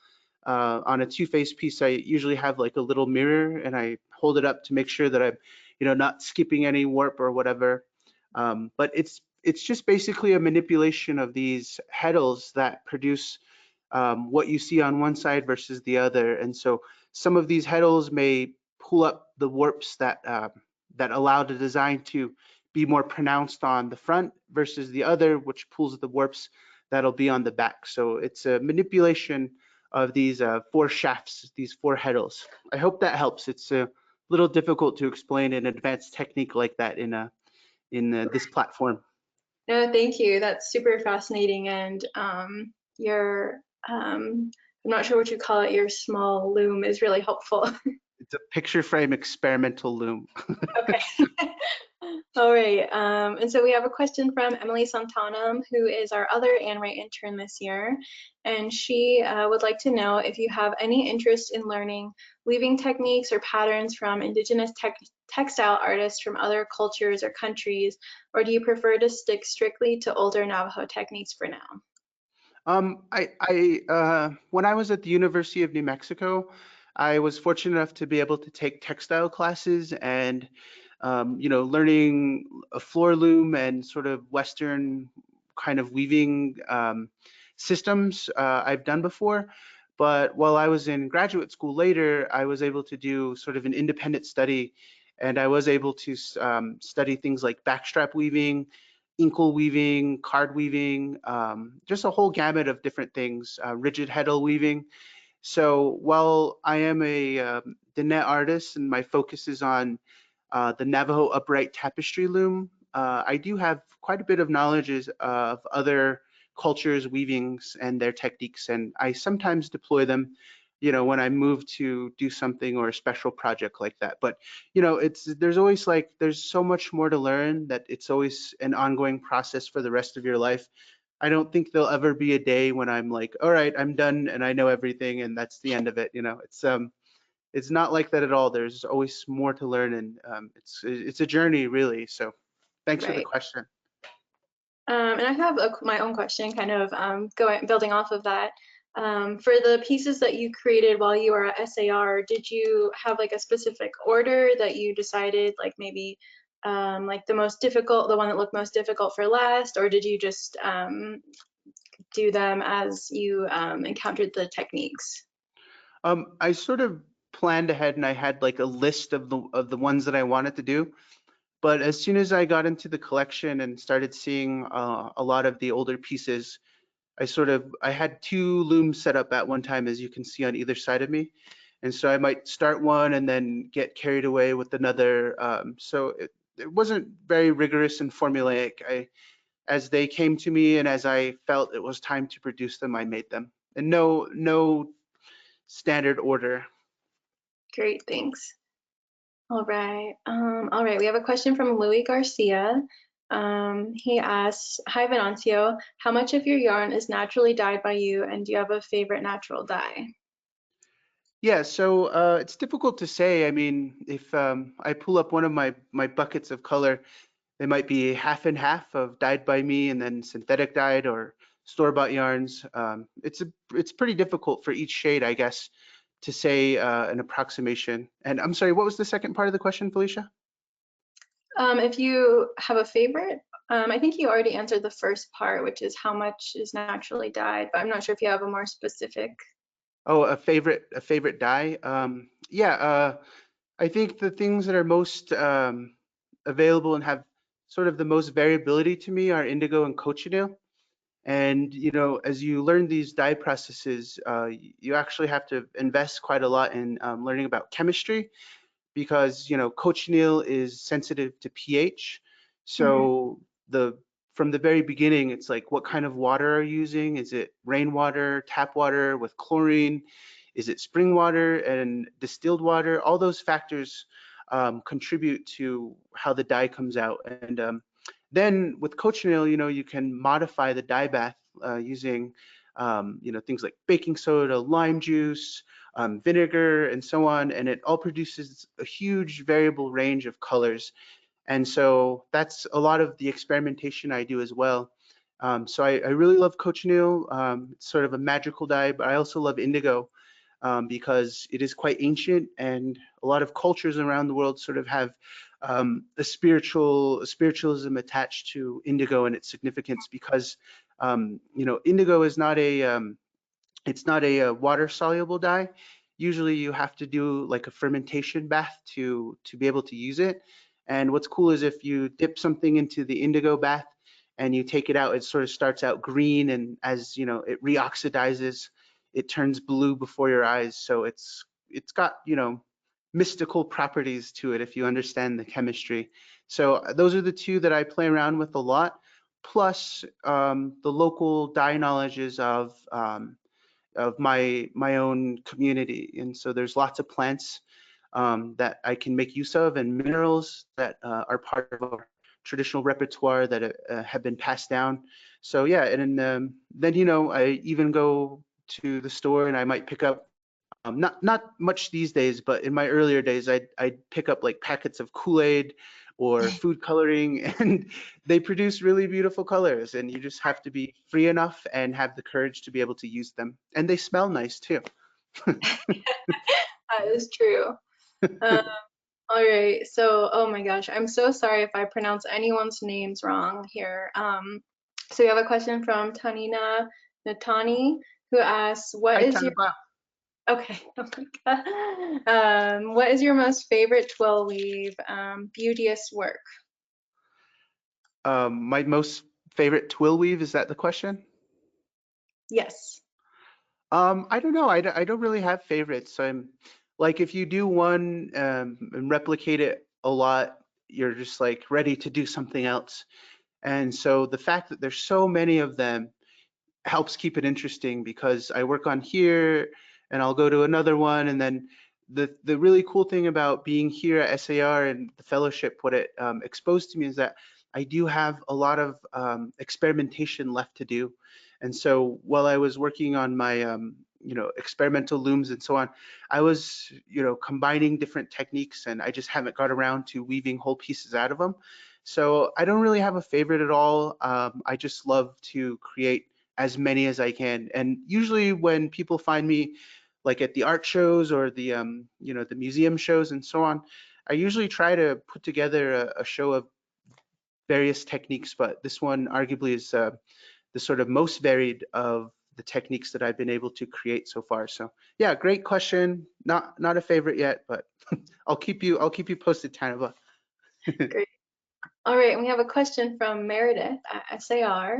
on a two-face piece, I usually have like a little mirror, and I hold it up to make sure that I'm, not skipping any warp or whatever. But it's just basically a manipulation of these heddles that produce what you see on one side versus the other. And so some of these heddles may pull up the warps that that allow the design to be more pronounced on the front versus the other, which pulls the warps that'll be on the back. So it's a manipulation of these 4 shafts, these 4 heddles. I hope that helps. It's a little difficult to explain an advanced technique like that in this platform. No, thank you. That's super fascinating. And your, I'm not sure what you call it, your small loom is really helpful. It's a picture frame experimental loom. Okay. All right. And so we have a question from Emily Santana, who is our other Anwright intern this year. And she would like to know if you have any interest in learning weaving techniques or patterns from indigenous textile artists from other cultures or countries, or do you prefer to stick strictly to older Navajo techniques for now? When I was at the University of New Mexico, I was fortunate enough to be able to take textile classes, and learning a floor loom and sort of Western kind of weaving systems I've done before. But while I was in graduate school later, I was able to do sort of an independent study, and I was able to study things like backstrap weaving, inkle weaving, card weaving, just a whole gamut of different things, rigid heddle weaving. So while I am a dinette artist and my focus is on the Navajo upright tapestry loom, I do have quite a bit of knowledge of other cultures' weavings and their techniques, and I sometimes deploy them, when I move to do something or a special project like that. But there's so much more to learn that it's always an ongoing process for the rest of your life. I don't think there'll ever be a day when I'm like, all right, I'm done and I know everything and that's the end of it. It's not like that at all. There's always more to learn, and it's a journey, really. So thanks for the Right. question. And I have my own question, kind of building off of that. For the pieces that you created while you were at SAR, did you have like a specific order that you decided, like maybe like the one that looked most difficult for last, or did you just do them as you encountered the techniques? I sort of planned ahead, and I had like a list of the ones that I wanted to do. But as soon as I got into the collection and started seeing a lot of the older pieces, I had 2 looms set up at one time, as you can see on either side of me. And so I might start one and then get carried away with another. So it wasn't very rigorous and formulaic. As they came to me and as I felt it was time to produce them, I made them. And no standard order. Great, thanks. All right. We have a question from Louis Garcia. He asks, "Hi Venancio, how much of your yarn is naturally dyed by you, and do you have a favorite natural dye?" Yeah, so it's difficult to say. I mean, if I pull up one of my buckets of color, they might be half and half of dyed by me and then synthetic dyed or store-bought yarns. It's pretty difficult for each shade, I guess, to say an approximation. And I'm sorry, what was the second part of the question, Felicia? If you have a favorite, I think you already answered the first part, which is how much is naturally dyed, but I'm not sure if you have a more specific. Oh, a favorite dye. Yeah, I think the things that are most available and have sort of the most variability to me are indigo and cochineal. And as you learn these dye processes, you actually have to invest quite a lot in learning about chemistry because cochineal is sensitive to pH. Mhm. So the from the very beginning, it's like, what kind of water are you using? Is it rainwater, tap water with chlorine? Is it spring water and distilled water? All those factors contribute to how the dye comes out. And then with cochineal, you can modify the dye bath using things like baking soda, lime juice, vinegar, and so on, and it all produces a huge variable range of colors. And so that's a lot of the experimentation I do as well. So I really love cochineal. It's sort of a magical dye, but I also love indigo because it is quite ancient, and a lot of cultures around the world sort of have a spiritualism attached to indigo and its significance because indigo is not a water soluble dye. Usually you have to do like a fermentation bath to be able to use it. And what's cool is if you dip something into the indigo bath and you take it out, it sort of starts out green, and as it reoxidizes, it turns blue before your eyes. So it's got mystical properties to it if you understand the chemistry. So those are the two that I play around with a lot. Plus the local dye knowledges of my own community. And so there's lots of plants that I can make use of, and minerals that are part of our traditional repertoire that have been passed down. So yeah, and then I even go to the store and I might pick up not much these days, but in my earlier days, I'd pick up like packets of Kool-Aid or food coloring, and they produce really beautiful colors. And you just have to be free enough and have the courage to be able to use them. And they smell nice too. That is true. Um, all right. So, oh my gosh, I'm so sorry if I pronounce anyone's names wrong here. So we have a question from Tanina Natani who asks, "What Hi, is your Tanaba. okay? Oh my God. What is your most favorite twill weave beauteous work?" My most favorite twill weave, is that the question? Yes. I don't know. I don't really have favorites. I'm like, if you do one and replicate it a lot, you're just like ready to do something else. And so the fact that there's so many of them helps keep it interesting because I work on here and I'll go to another one. And then the really cool thing about being here at SAR and the fellowship, what it exposed to me is that I do have a lot of experimentation left to do. And so while I was working on my experimental looms and so on, I was combining different techniques, and I just haven't got around to weaving whole pieces out of them. So I don't really have a favorite at all. I just love to create as many as I can. And usually when people find me like at the art shows or the museum shows and so on, I usually try to put together a show of various techniques, but this one arguably is the sort of most varied of the techniques that I've been able to create so far. So yeah, great question. Not a favorite yet, but I'll keep you posted, Tanaba. Great. All right. And we have a question from Meredith at SAR.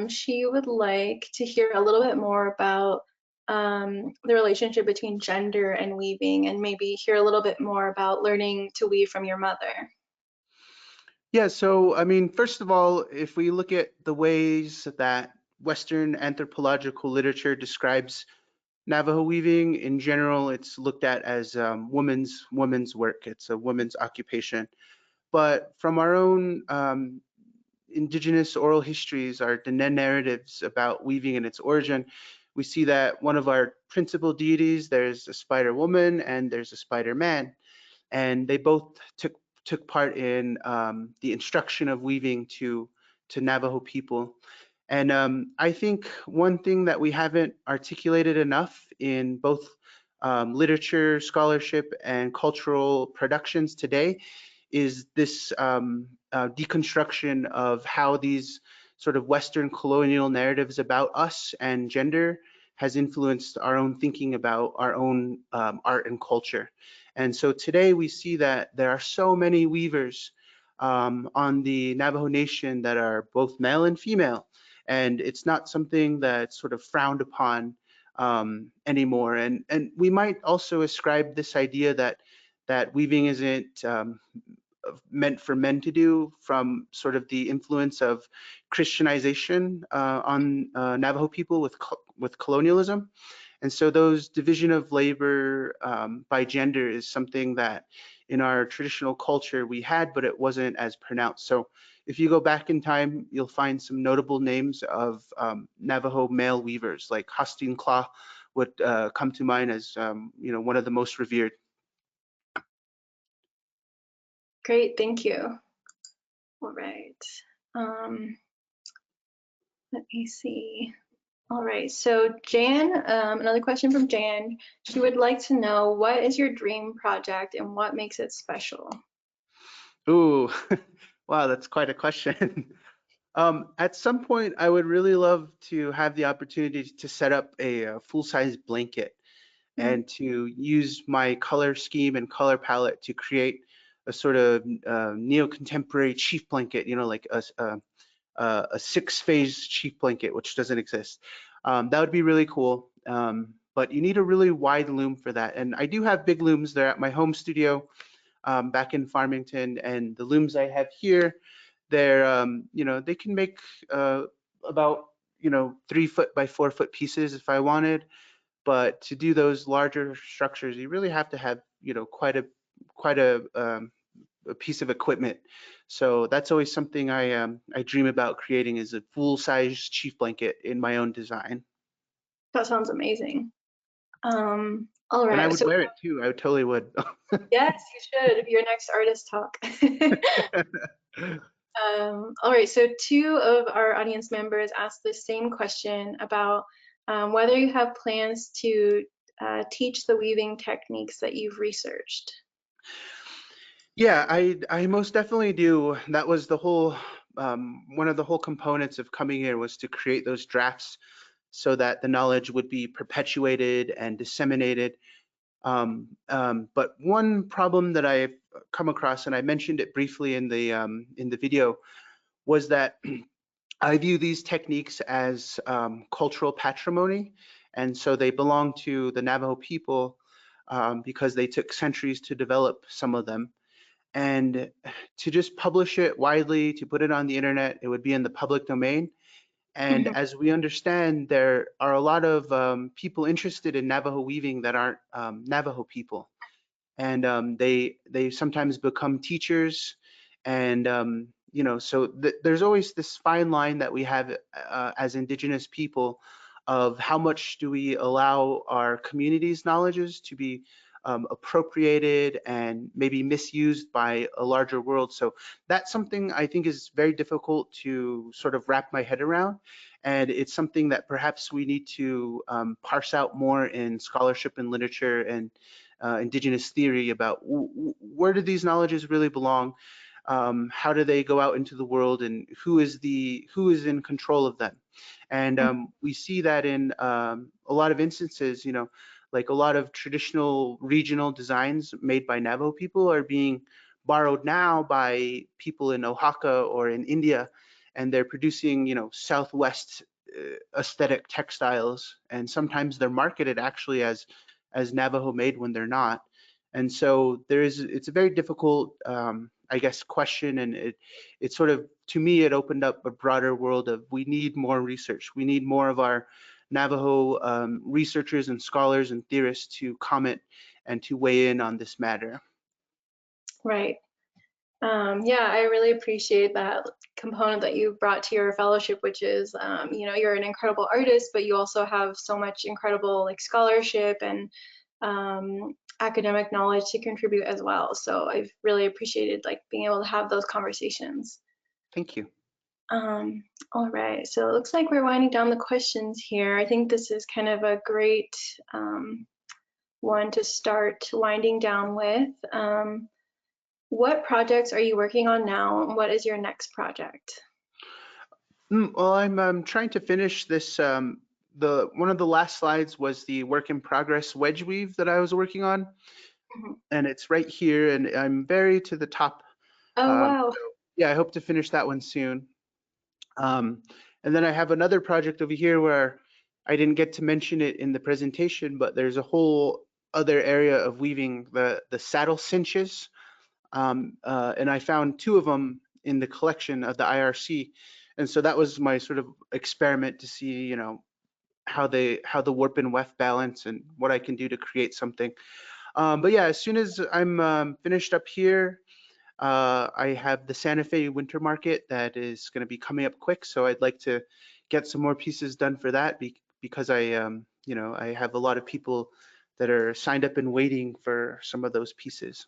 She would like to hear a little bit more about the relationship between gender and weaving, and maybe hear a little bit more about learning to weave from your mother. Yeah, so I mean, first of all, if we look at the ways that Western anthropological literature describes Navajo weaving in general, it's looked at as women's work. It's a woman's occupation. But from our own indigenous oral histories, our Dene narratives about weaving and its origin, we see that one of our principal deities, there's a spider woman and there's a spider man, and they both took part in the instruction of weaving to Navajo people. And I think one thing that we haven't articulated enough in both literature, scholarship, and cultural productions today is this deconstruction of how these sort of Western colonial narratives about us and gender has influenced our own thinking about our own art and culture. And so today we see that there are so many weavers on the Navajo Nation that are both male and female, and it's not something that's sort of frowned upon anymore. And we might also ascribe this idea that weaving isn't meant for men to do from sort of the influence of Christianization on Navajo people with colonialism. And so those division of labor by gender is something that in our traditional culture we had, but it wasn't as pronounced. So if you go back in time, you'll find some notable names of Navajo male weavers, like Hosteen Claw would come to mind as one of the most revered. Great, thank you. All right. Um, Let me see. All right, so Jan, another question from Jan. She would like to know, what is your dream project and what makes it special? Ooh, wow, that's quite a question. At some point, I would really love to have the opportunity to set up a full-size blanket Mhm. and to use my color scheme and color palette to create a sort of neo-contemporary chief blanket, like a six-phase chief blanket, which doesn't exist. That would be really cool. But you need a really wide loom for that. And I do have big looms. They're at my home studio back in Farmington, and the looms I have here, they're they can make about 3 foot by 4 foot pieces if I wanted. But to do those larger structures, you really have to have quite a piece of equipment. So that's always something I dream about creating, is a full-size chief blanket in my own design. That sounds amazing. All And I right, would so wear it too. I totally would. yes, you should, your next artist talk. All right, so two of our audience members asked the same question about whether you have plans to teach the weaving techniques that you've researched. Yeah, I most definitely do. That was the whole one of the whole components of coming here, was to create those drafts so that the knowledge would be perpetuated and disseminated. But one problem that I've come across, and I mentioned it briefly in the video, was that I view these techniques as cultural patrimony, and so they belong to the Navajo people because they took centuries to develop some of them. And to just publish it widely, to put it on the internet, it would be in the public domain. And Mhm. as we understand, there are a lot of people interested in Navajo weaving that aren't Navajo people, and they sometimes become teachers, and so there's always this fine line that we have as Indigenous people of how much do we allow our community's knowledges to be appropriated and maybe misused by a larger world. So that's something I think is very difficult to sort of wrap my head around, and it's something that perhaps we need to parse out more in scholarship and literature and indigenous theory about where do these knowledges really belong, how do they go out into the world, and who is in control of them. And we see that in a lot of instances, like a lot of traditional regional designs made by Navajo people are being borrowed now by people in Oaxaca or in India, and they're producing, Southwest aesthetic textiles, and sometimes they're marketed actually as Navajo made when they're not. And so it's a very difficult, I guess, question, and it sort of, to me, it opened up a broader world of, we need more research. We need more of our Navajo researchers and scholars and theorists to comment and to weigh in on this matter. Right. Yeah, I really appreciate that component that you brought to your fellowship, which is, you're an incredible artist, but you also have so much incredible like scholarship and academic knowledge to contribute as well. So I've really appreciated like being able to have those conversations. Thank you. All right, so it looks like we're winding down the questions here. I think this is kind of a great one to start winding down with. What projects are you working on now, and what is your next project? Well, I'm trying to finish this. One of the last slides was the work in progress wedge weave that I was working on, Mhm. and it's right here, and I'm very to the top. Oh, wow. So yeah, I hope to finish that one soon. And then I have another project over here where I didn't get to mention it in the presentation, but there's a whole other area of weaving the saddle cinches. And I found 2 of them in the collection of the IRC. And so that was my sort of experiment to see, how the warp and weft balance and what I can do to create something. But yeah, as soon as I'm finished up here, I have the Santa Fe Winter Market that is going to be coming up quick, so I'd like to get some more pieces done for that because I have a lot of people that are signed up and waiting for some of those pieces.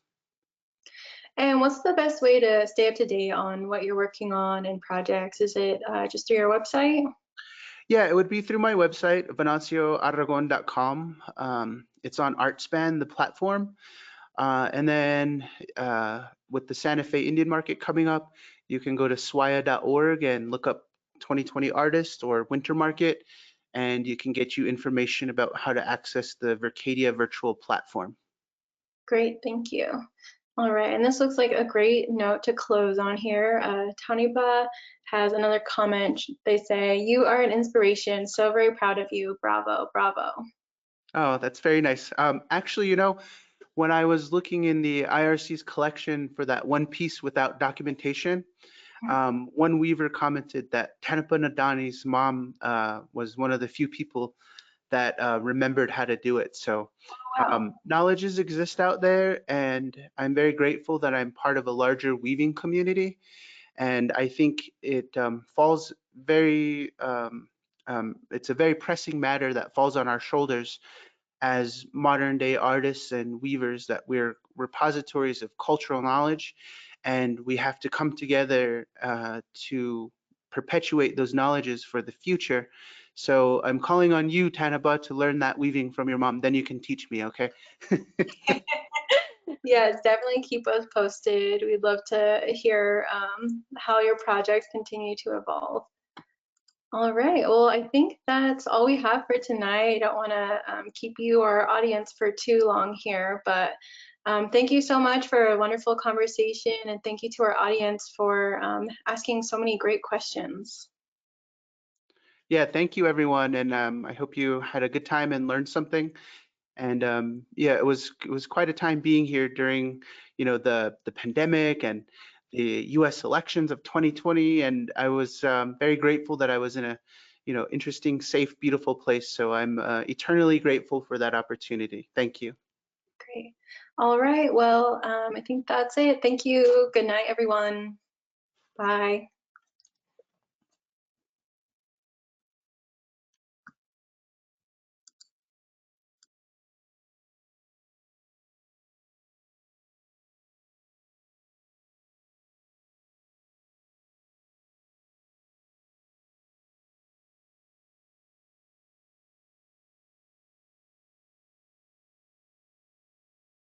And what's the best way to stay up to date on what you're working on and projects? Is it just through your website? Yeah, it would be through my website, venancioaragon.com. It's on Artspan, the platform. And then with the Santa Fe Indian Market coming up, you can go to swaya.org and look up 2020 Artist or Winter Market, and you can get you information about how to access the Vercadia virtual platform. Great, thank you. All right, and this looks like a great note to close on here. Taniba has another comment. They say, "You are an inspiration. So very proud of you. Bravo, bravo." Oh, that's very nice. Actually, when I was looking in the IRC's collection for that one piece without documentation, one weaver commented that Tanipa Nadani's mom was one of the few people that remembered how to do it. So Wow. knowledges exist out there, and I'm very grateful that I'm part of a larger weaving community. And I think it falls it's a very pressing matter that falls on our shoulders as modern day artists and weavers, that we're repositories of cultural knowledge, and we have to come together to perpetuate those knowledges for the future. So I'm calling on you, Tanaba, to learn that weaving from your mom. Then you can teach me, okay? Yes, definitely keep us posted. We'd love to hear how your projects continue to evolve. All right, well, I think that's all we have for tonight. I don't want to keep you or our audience for too long here, but thank you so much for a wonderful conversation, and thank you to our audience for asking so many great questions. Yeah, thank you, everyone, and I hope you had a good time and learned something. And yeah, it was quite a time being here during the pandemic and the U.S. elections of 2020, and I was very grateful that I was in a interesting, safe, beautiful place. So I'm eternally grateful for that opportunity. Thank you. Great. All right, well, I think that's it. Thank you. Good night, everyone. Bye.